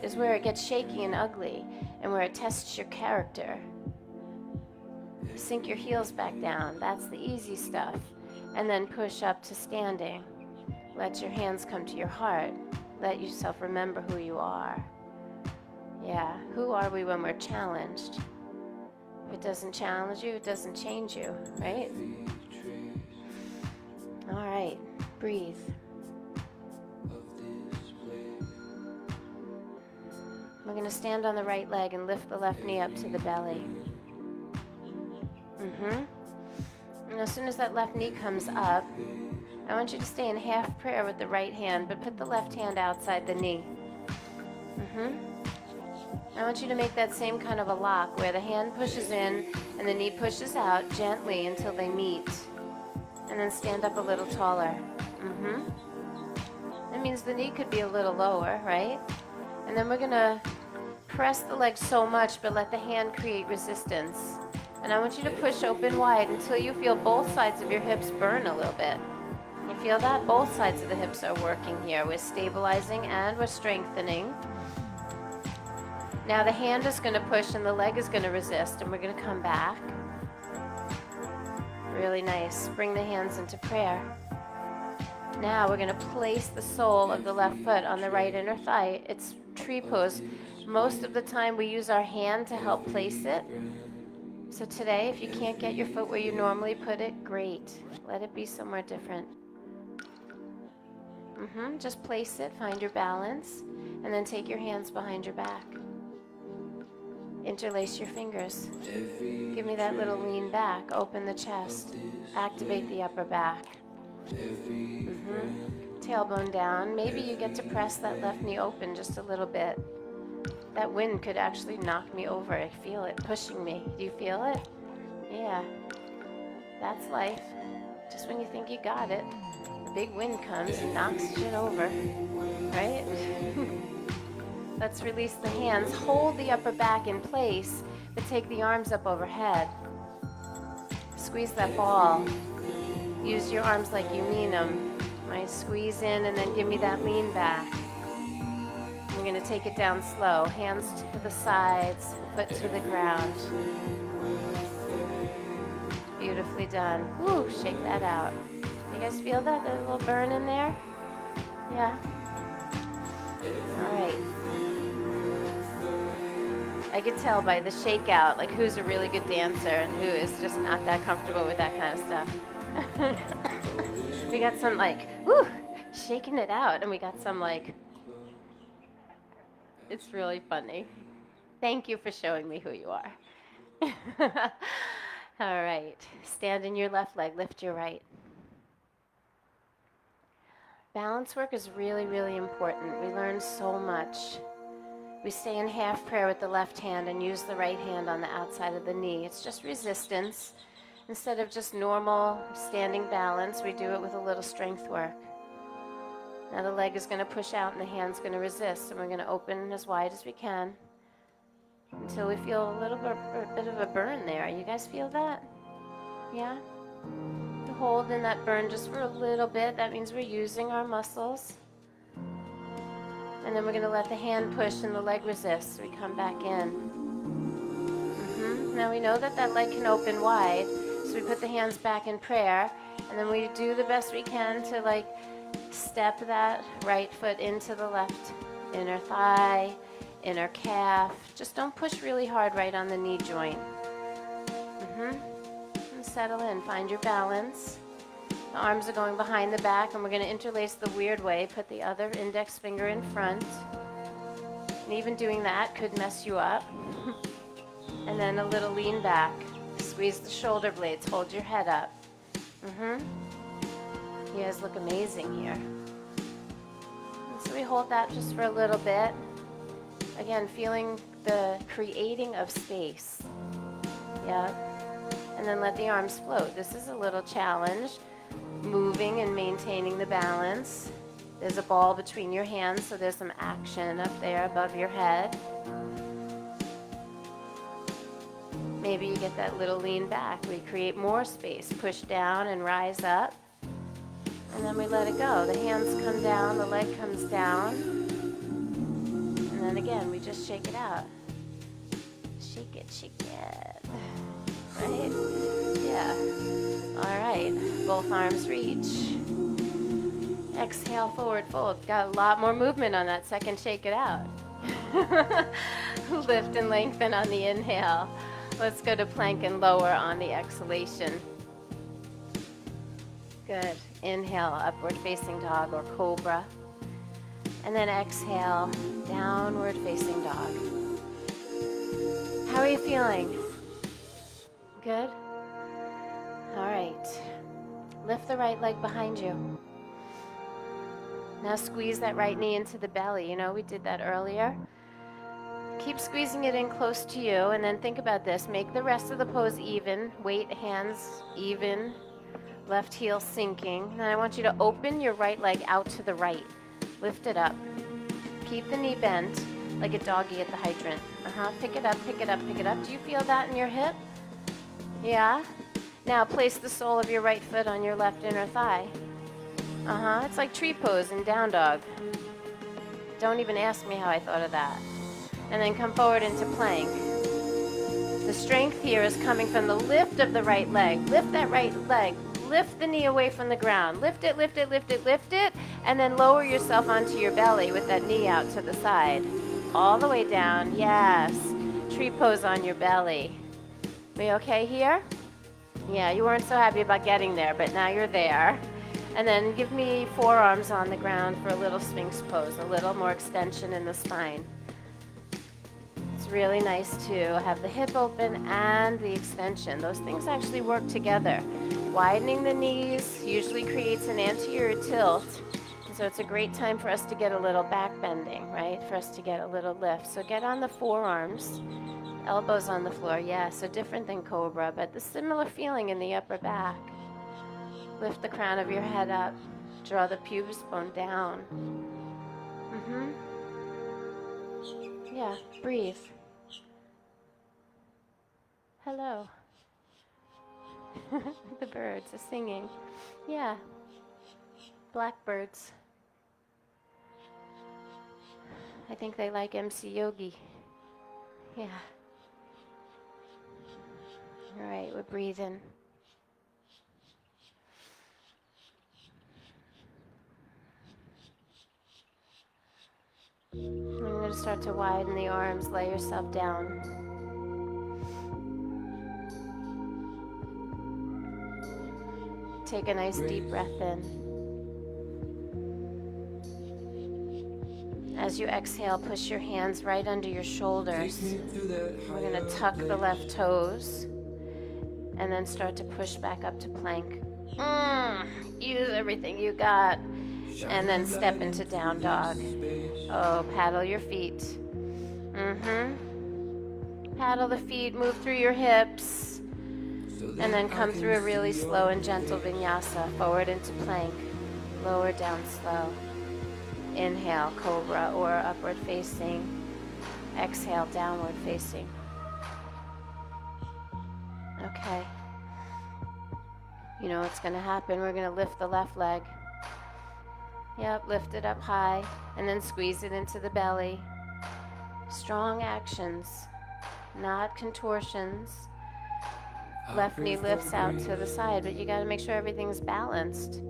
Is where it gets shaky and ugly and where it tests your character. Sink your heels back down. That's the easy stuff. And then push up to standing. Let your hands come to your heart. Let yourself remember who you are. Yeah, who are we when we're challenged? If it doesn't challenge you, it doesn't change you, right? All right, breathe. We're going to stand on the right leg and lift the left knee up to the belly. And as soon as that left knee comes up, I want you to stay in half prayer with the right hand, but put the left hand outside the knee. I want you to make that same kind of a lock where the hand pushes in and the knee pushes out gently until they meet. And then stand up a little taller. That means the knee could be a little lower, right? And then we're going to press the leg so much, but let the hand create resistance. And I want you to push open wide until you feel both sides of your hips burn a little bit. You feel that? Both sides of the hips are working here. We're stabilizing and we're strengthening. Now the hand is going to push and the leg is going to resist, and we're going to come back. Really nice. Bring the hands into prayer. Now we're going to place the sole of the left foot on the right inner thigh. It's tree pose. Most of the time we use our hand to help place it. So today, if you can't get your foot where you normally put it, great. Let it be somewhere different. Just place it, find your balance, and then take your hands behind your back. Interlace your fingers. Give me that little lean back. Open the chest. Activate the upper back. Tailbone down. Maybe you get to press that left knee open just a little bit. That wind could actually knock me over. I feel it pushing me. Do you feel it? Yeah. That's life. Just when you think you got it, the big wind comes and knocks shit over. Right? Let's release the hands. Hold the upper back in place, but take the arms up overhead. Squeeze that ball. Use your arms like you mean them. Right? Squeeze in and then give me that lean back. We're going to take it down slow. Hands to the sides, foot to the ground. Beautifully done. Woo, shake that out. You guys feel that? There's a little burn in there? Yeah? All right. I could tell by the shakeout, like who's a really good dancer and who is just not that comfortable with that kind of stuff. We got some like, woo, shaking it out, and we got some like, it's really funny. Thank you for showing me who you are. All right, stand in your left leg, lift your right. Balance work is really, really important. We learn so much. We stay in half prayer with the left hand and use the right hand on the outside of the knee. It's just resistance. Instead of just normal standing balance, we do it with a little strength work. Now the leg is going to push out and the hand's going to resist, and we're going to open as wide as we can until we feel a bit of a burn there. You guys feel that? Yeah? Hold in that burn just for a little bit. That means we're using our muscles. And then we're going to let the hand push and the leg resist. We come back in. Now we know that that leg can open wide, so we put the hands back in prayer, and then we do the best we can to like step that right foot into the left inner thigh, inner calf. Just don't push really hard right on the knee joint. And settle in, find your balance. The arms are going behind the back, and we're going to interlace the weird way. Put the other index finger in front. And even doing that could mess you up. And then a little lean back. Squeeze the shoulder blades. Hold your head up. You guys look amazing here. And so we hold that just for a little bit. Again, feeling the creating of space. Yeah. And then let the arms float. This is a little challenge. Moving and maintaining the balance. There's a ball between your hands, so there's some action up there above your head. Maybe you get that little lean back. We create more space. Push down and rise up. And then we let it go. The hands come down, the leg comes down. And then again, we just shake it out. Shake it, shake it. Right? Yeah. All right. Both arms reach. Exhale, forward fold. Got a lot more movement on that second shake it out. Lift and lengthen on the inhale. Let's go to plank and lower on the exhalation. Good. Inhale, upward facing dog or cobra. And then exhale, downward facing dog. How are you feeling? Good? All right. Lift the right leg behind you. Now squeeze that right knee into the belly. You know, we did that earlier. Keep squeezing it in close to you, and then think about this. Make the rest of the pose even. Weight, hands even. Left heel sinking. Then I want you to open your right leg out to the right. Lift it up. Keep the knee bent like a doggy at the hydrant. Pick it up, pick it up, pick it up. Do you feel that in your hip? Yeah? Now place the sole of your right foot on your left inner thigh. It's like tree pose in down dog. Don't even ask me how I thought of that. And then come forward into plank. The strength here is coming from the lift of the right leg. Lift that right leg. Lift the knee away from the ground. Lift it, lift it, lift it, lift it. And then lower yourself onto your belly with that knee out to the side. All the way down. Yes. Tree pose on your belly. We okay here? Yeah, you weren't so happy about getting there, but now you're there. And then give me forearms on the ground for a little Sphinx pose. A little more extension in the spine. It's really nice to have the hip open and the extension. Those things actually work together. Widening the knees usually creates an anterior tilt. And so it's a great time for us to get a little back bending, right? For us to get a little lift. So get on the forearms, elbows on the floor. Yeah, so different than cobra, but the similar feeling in the upper back. Lift the crown of your head up. Draw the pubis bone down. Yeah, breathe. Hello. The birds are singing. Yeah. Blackbirds. I think they like MC Yogi. Yeah. All right, we're breathing. I'm going to start to widen the arms. Lay yourself down. Take a nice deep breath in. As you exhale, push your hands right under your shoulders. We're going to tuck the left toes and then start to push back up to plank. Use everything you got. And then step into down dog. Oh, paddle your feet. Paddle the feet, move through your hips. And then come through a really slow and gentle vinyasa. Forward into plank. Lower down slow. Inhale, cobra or upward facing. Exhale, downward facing. Okay. You know what's going to happen. We're going to lift the left leg. Yep, lift it up high. And then squeeze it into the belly. Strong actions, not contortions. Left knee lifts out to the side, but you got to make sure everything's balanced.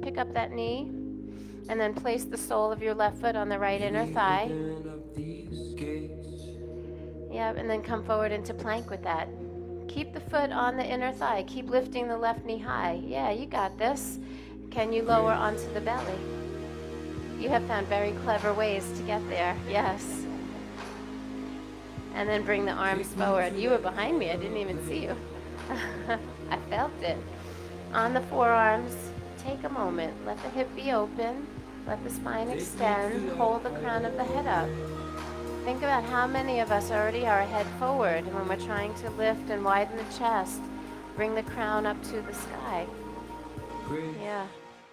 Pick up that knee. And then place the sole of your left foot on the right inner thigh. Yep, and then come forward into plank with that. Keep the foot on the inner thigh. Keep lifting the left knee high. Yeah, you got this. Can you lower onto the belly? You have found very clever ways to get there. Yes. And then bring the arms forward. You were behind me. I didn't even see you. I felt it. On the forearms, take a moment. Let the hip be open. Let the spine extend. Hold the crown of the head up. Think about how many of us already are head forward when we're trying to lift and widen the chest. Bring the crown up to the sky. Yeah.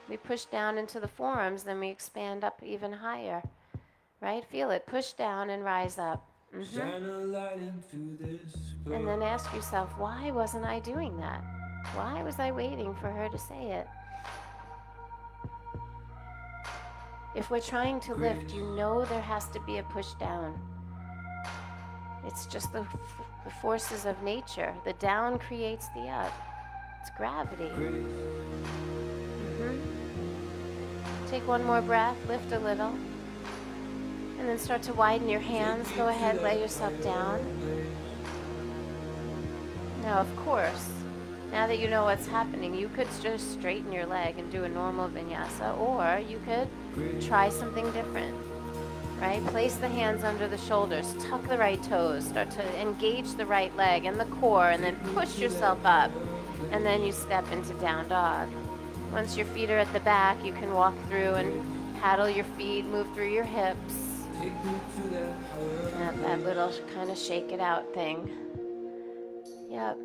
We push down into the forearms, then we expand up even higher. Right? Feel it. Push down and rise up. And then ask yourself, why wasn't I doing that? Why was I waiting for her to say it? If we're trying to lift, you know there has to be a push down. It's just the forces of nature. The down creates the up. It's gravity. Take one more breath, lift a little. And then start to widen your hands. Go ahead, lay yourself down. Now, of course, now that you know what's happening, you could just straighten your leg and do a normal vinyasa, or you could try something different, right? Place the hands under the shoulders, tuck the right toes, start to engage the right leg and the core, and then push yourself up, and then you step into down dog. Once your feet are at the back, you can walk through and paddle your feet, move through your hips. That little kind of shake it out thing. Yep.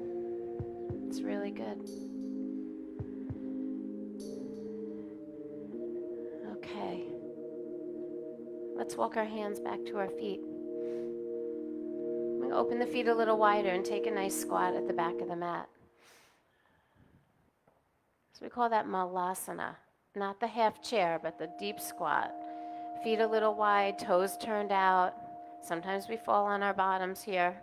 It's really good. Okay. Let's walk our hands back to our feet. We'll open the feet a little wider and take a nice squat at the back of the mat. So we call that malasana. Not the half chair, but the deep squat. Feet a little wide, toes turned out. Sometimes we fall on our bottoms here.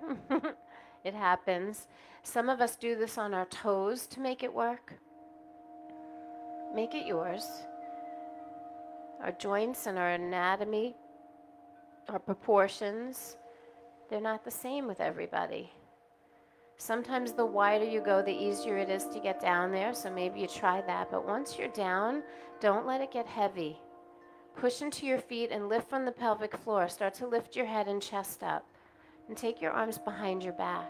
It happens. Some of us do this on our toes to make it work. Make it yours. Our joints and our anatomy, our proportions, they're not the same with everybody. Sometimes the wider you go, the easier it is to get down there, so maybe you try that. But once you're down, don't let it get heavy. Push into your feet and lift from the pelvic floor. Start to lift your head and chest up. And take your arms behind your back.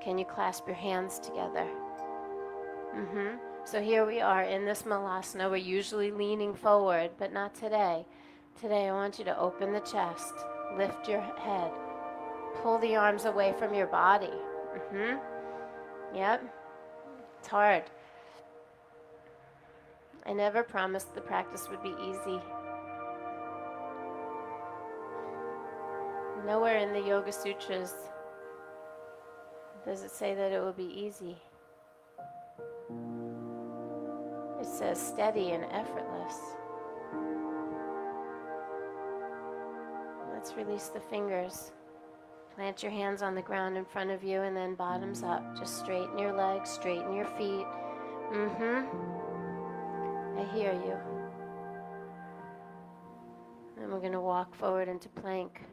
Can you clasp your hands together? So here we are in this malasana. We're usually leaning forward, but not today. Today I want you to open the chest, lift your head, pull the arms away from your body. Yep, it's hard. I never promised the practice would be easy. Nowhere in the Yoga Sutras does it say that it will be easy. It says steady and effortless. Let's release the fingers. Plant your hands on the ground in front of you and then bottoms up. Just straighten your legs, straighten your feet. I hear you. And we're going to walk forward into plank.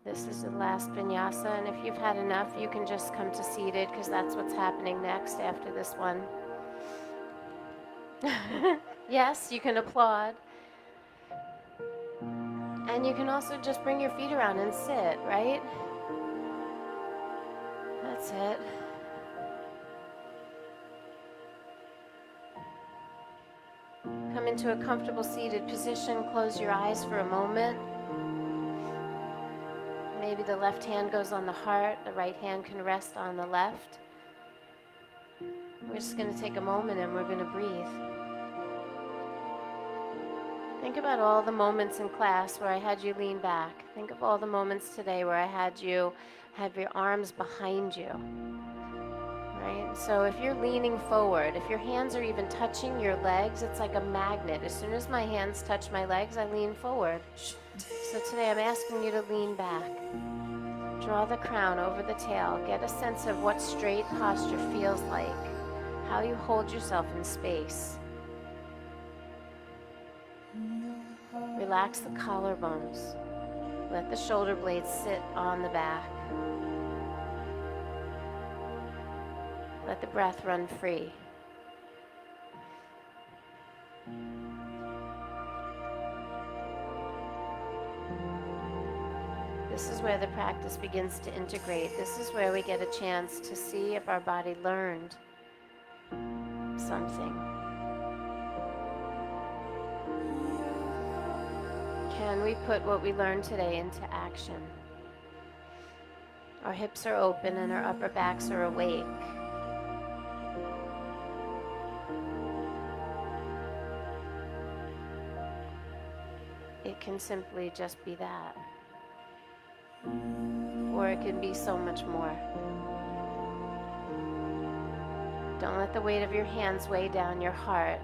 This is the last vinyasa, and if you've had enough, you can just come to seated because that's what's happening next after this one. Yes, you can applaud. And you can also just bring your feet around and sit, right? That's it. Come into a comfortable seated position. Close your eyes for a moment. Maybe the left hand goes on the heart, the right hand can rest on the left. We're just going to take a moment and we're going to breathe. Think about all the moments in class where I had you lean back. Think of all the moments today where I had you have your arms behind you. Right? So if you're leaning forward, if your hands are even touching your legs, it's like a magnet. As soon as my hands touch my legs, I lean forward. So today I'm asking you to lean back. Draw the crown over the tail. Get a sense of what straight posture feels like, how you hold yourself in space. Relax the collarbones. Let the shoulder blades sit on the back. Let the breath run free. This is where the practice begins to integrate. This is where we get a chance to see if our body learned something. Can we put what we learned today into action? Our hips are open and our upper backs are awake. It can simply just be that. Or it can be so much more. Don't let the weight of your hands weigh down your heart.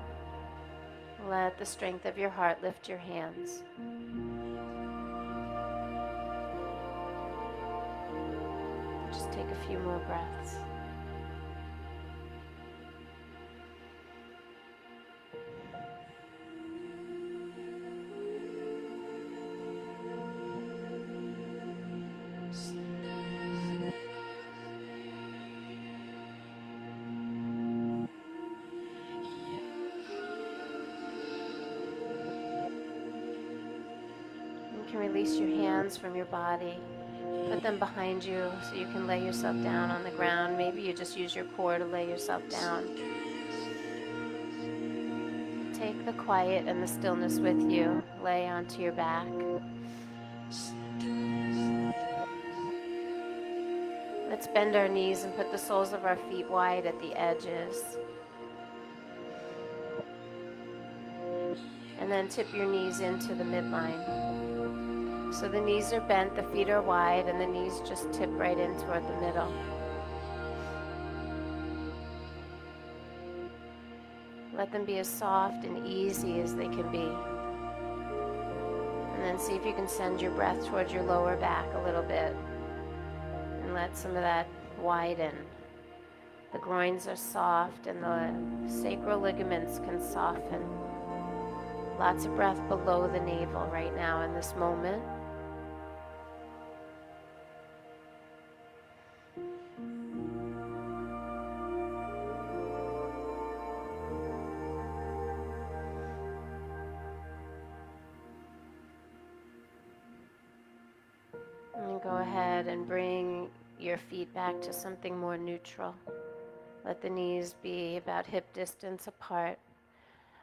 Let the strength of your heart lift your hands. Just take a few more breaths. You can release your hands from your body. Put them behind you so you can lay yourself down on the ground. Maybe you just use your core to lay yourself down. Take the quiet and the stillness with you. Lay onto your back. Let's bend our knees and put the soles of our feet wide at the edges. And then tip your knees into the midline. So the knees are bent, the feet are wide, and the knees just tip right in toward the middle. Let them be as soft and easy as they can be. And then see if you can send your breath towards your lower back a little bit. And let some of that widen. The groins are soft and the sacral ligaments can soften. Lots of breath below the navel right now in this moment. ahead and bring your feet back to something more neutral. Let the knees be about hip distance apart.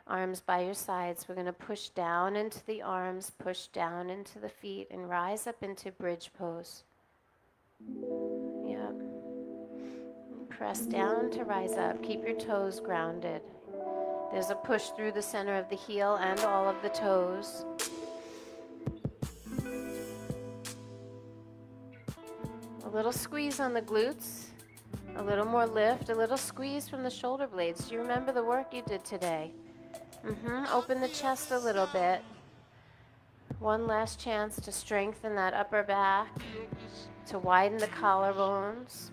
Arms by your sides. We're going to push down into the arms, push down into the feet, and rise up into bridge pose. Yep. Press down to rise up. Keep your toes grounded. There's a push through the center of the heel and all of the toes. A little squeeze on the glutes. A little more lift. A little squeeze from the shoulder blades. Do you remember the work you did today? Open the chest a little bit. One last chance to strengthen that upper back, to widen the collarbones.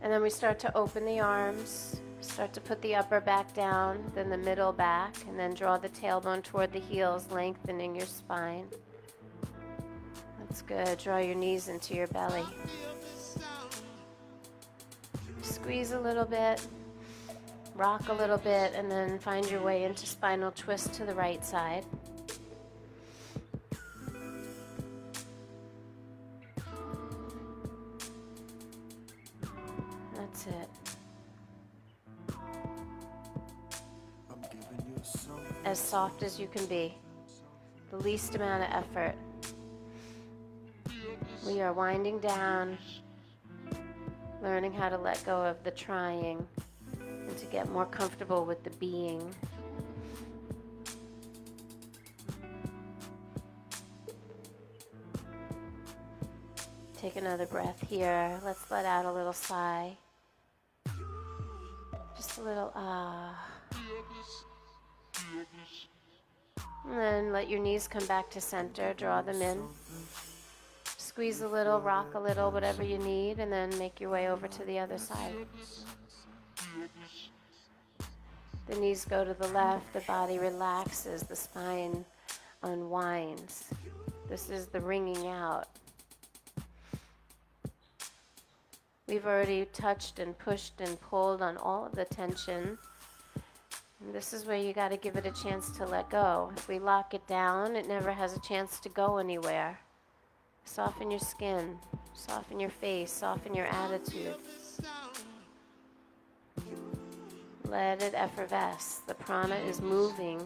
And then we start to open the arms, start to put the upper back down, then the middle back, and then draw the tailbone toward the heels, lengthening your spine. That's good. Draw your knees into your belly. Squeeze a little bit. Rock a little bit, and then find your way into spinal twist to the right side. That's it. As soft as you can be. The least amount of effort. We are winding down, learning how to let go of the trying, and to get more comfortable with the being. Take another breath here. Let's let out a little sigh. Just a little ah. And then let your knees come back to center. Draw them in. Squeeze a little, rock a little, whatever you need, and then make your way over to the other side. The knees go to the left, the body relaxes, the spine unwinds. This is the wringing out. We've already touched and pushed and pulled on all of the tension. And this is where you got to give it a chance to let go. If we lock it down, it never has a chance to go anywhere. Soften your skin, soften your face, soften your attitude. Let it effervesce. The prana is moving.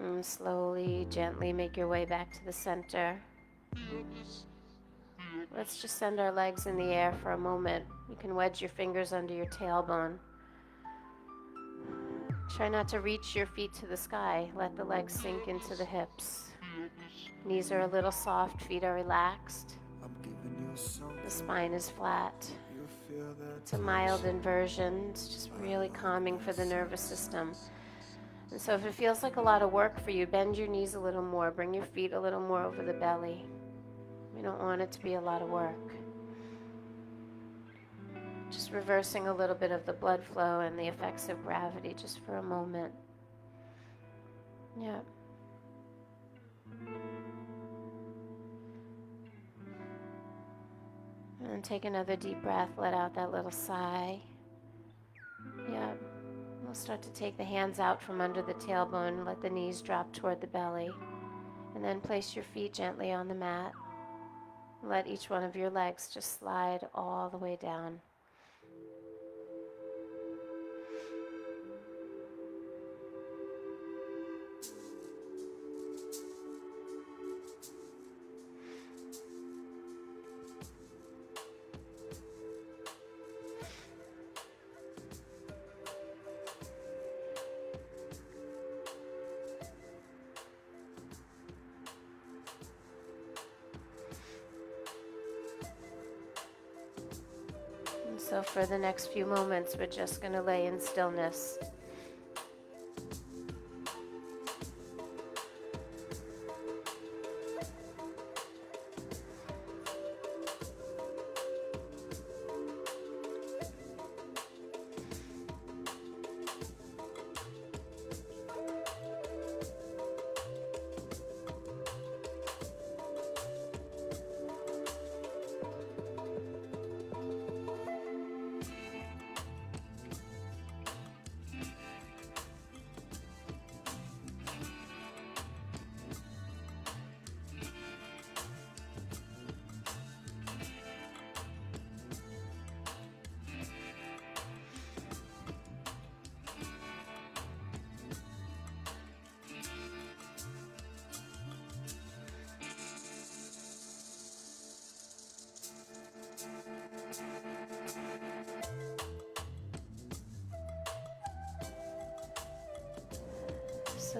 And slowly, gently make your way back to the center. Let's just send our legs in the air for a moment. You can wedge your fingers under your tailbone. Try not to reach your feet to the sky. Let the legs sink into the hips. Knees are a little soft, feet are relaxed. The spine is flat. It's a mild inversion. It's just really calming for the nervous system. And so if it feels like a lot of work for you, bend your knees a little more. Bring your feet a little more over the belly. We don't want it to be a lot of work. Just reversing a little bit of the blood flow and the effects of gravity just for a moment. Yeah. And take another deep breath. Let out that little sigh. Yeah. We'll start to take the hands out from under the tailbone. Let the knees drop toward the belly. And then place your feet gently on the mat. Let each one of your legs just slide all the way down. So for the next few moments, we're just going to lay in stillness.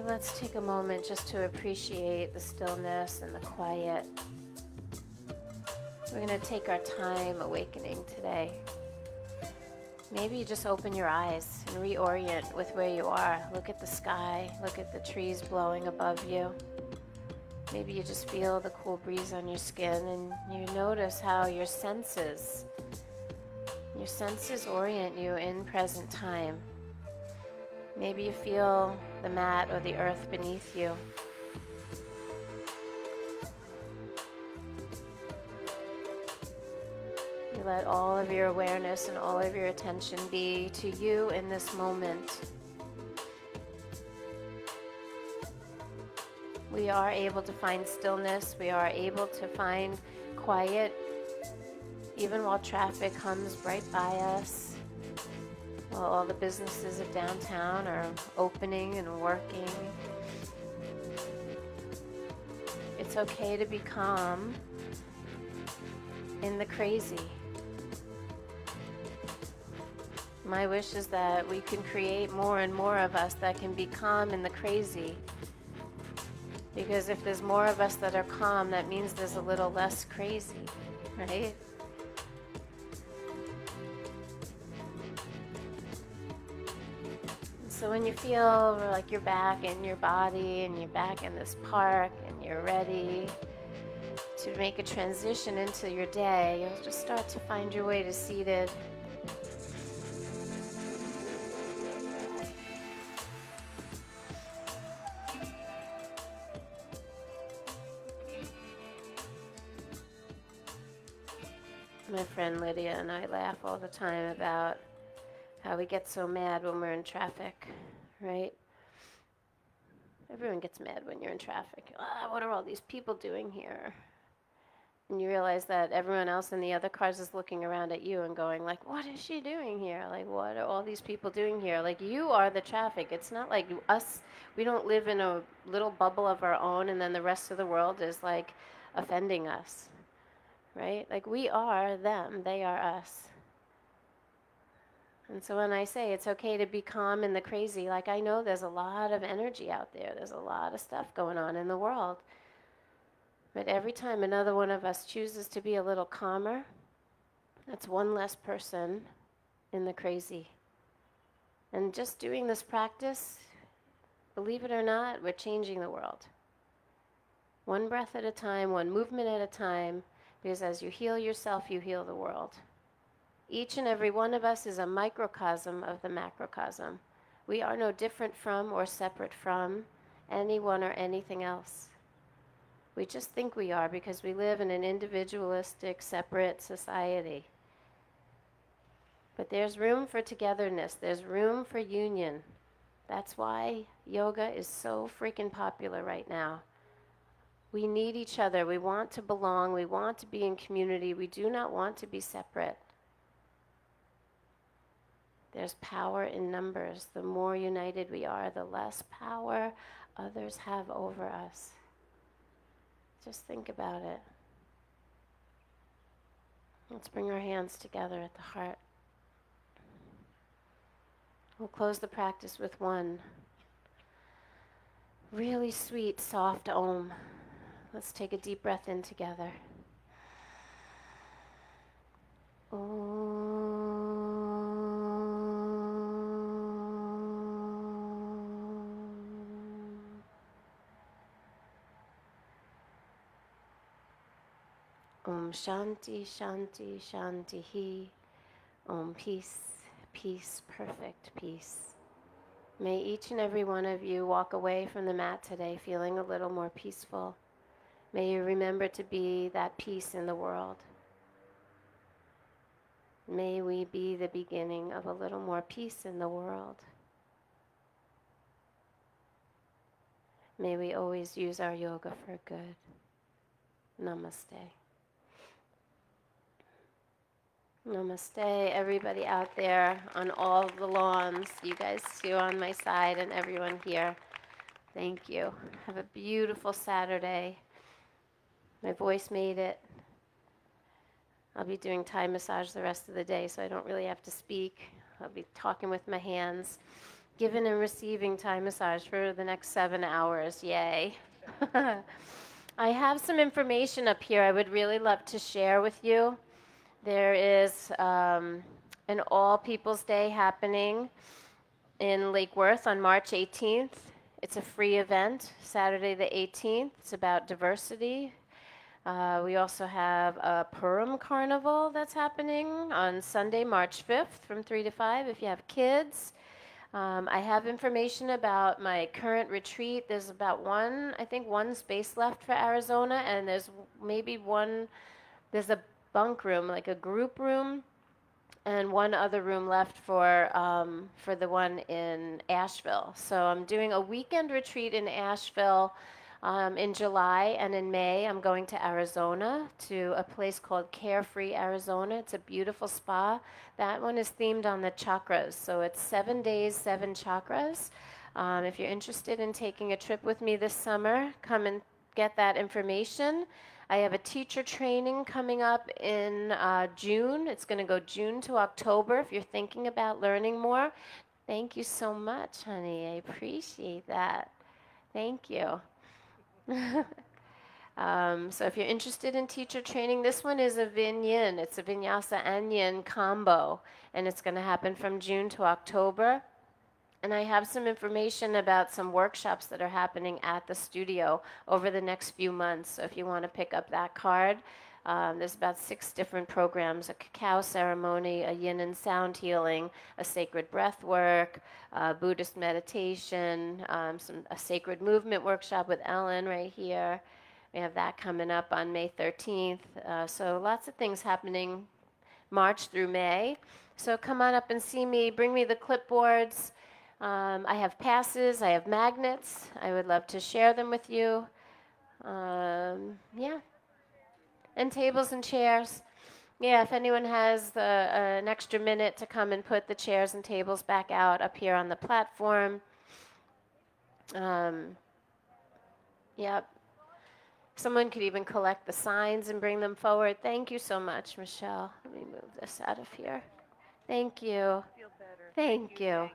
let's take a moment just to appreciate the stillness and the quiet. We're going to take our time awakening today. Maybe you just open your eyes and reorient with where you are. Look at the sky, look at the trees blowing above you. Maybe you just feel the cool breeze on your skin and you notice how your senses orient you in present time. Maybe you feel the mat or the earth beneath you. You let all of your awareness and all of your attention be to you in this moment. We are able to find stillness. We are able to find quiet even while traffic hums right by us, while all the businesses of downtown are opening and working. It's okay to be calm in the crazy. My wish is that we can create more and more of us that can be calm in the crazy. Because if there's more of us that are calm, that means there's a little less crazy, right? So when you feel like you're back in your body and you're back in this park and you're ready to make a transition into your day, you'll just start to find your way to seated. My friend Lydia and I laugh all the time about how we get so mad when we're in traffic, right? Everyone gets mad when you're in traffic. What are all these people doing here? And you realize that everyone else in the other cars is looking around at you and going like, what is she doing here? Like, what are all these people doing here? Like, you are the traffic. It's not like us. We don't live in a little bubble of our own and then the rest of the world is like offending us, right? Like, we are them. They are us. And so when I say it's okay to be calm in the crazy, like, I know there's a lot of energy out there. There's a lot of stuff going on in the world. But every time another one of us chooses to be a little calmer, that's one less person in the crazy. And just doing this practice, believe it or not, we're changing the world. One breath at a time, one movement at a time, because as you heal yourself, you heal the world. Each and every one of us is a microcosm of the macrocosm. We are no different from or separate from anyone or anything else. We just think we are because we live in an individualistic, separate society. But there's room for togetherness. There's room for union. That's why yoga is so freaking popular right now. We need each other. We want to belong. We want to be in community. We do not want to be separate. There's power in numbers. The more united we are, the less power others have over us. Just think about it. Let's bring our hands together at the heart. We'll close the practice with one really sweet, soft Om. Let's take a deep breath in together. Om. Om Shanti, Shanti, Shanti Hi. Om Peace, peace, perfect peace. May each and every one of you walk away from the mat today feeling a little more peaceful. May you remember to be that peace in the world. May we be the beginning of a little more peace in the world. May we always use our yoga for good. Namaste. Namaste, everybody out there on all the lawns. You guys too on my side and everyone here. Thank you. Have a beautiful Saturday. My voice made it. I'll be doing Thai massage the rest of the day, so I don't really have to speak. I'll be talking with my hands. giving and receiving Thai massage for the next 7 hours. Yay. I have some information up here I would really love to share with you. There is an All People's Day happening in Lake Worth on March 18th. It's a free event, Saturday the 18th. It's about diversity. We also have a Purim Carnival that's happening on Sunday, March 5th from 3 to 5 if you have kids. I have information about my current retreat. There's about one space left for Arizona, and there's there's a bunk room, like a group room, and one other room left for the one in Asheville. So I'm doing a weekend retreat in Asheville in July, and in May I'm going to Arizona to a place called Carefree, Arizona. It's a beautiful spa. That one is themed on the chakras, so it's 7 days, 7 chakras. If you're interested in taking a trip with me this summer, come and get that information. I have a teacher training coming up in June. It's going to go June to October if you're thinking about learning more. Thank you so much, honey. I appreciate that. Thank you. So if you're interested in teacher training, this one is a Yin. It's a Vinyasa and Yin combo, and it's going to happen from June to October. And I have some information about some workshops that are happening at the studio over the next few months. So if you want to pick up that card, there's about 6 different programs: a cacao ceremony, a yin and sound healing, a sacred breath work, Buddhist meditation, a sacred movement workshop with Ellen right here. We have that coming up on May 13th. So lots of things happening March through May. So come on up and see me. Bring me the clipboards. I have passes, I have magnets. I would love to share them with you. Yeah. And tables and chairs. Yeah, if anyone has an extra minute to come and put the chairs and tables back out up here on the platform. Yep. Someone could even collect the signs and bring them forward. Thank you so much, Michelle. Let me move this out of here. Thank you. Feel better. Thank you.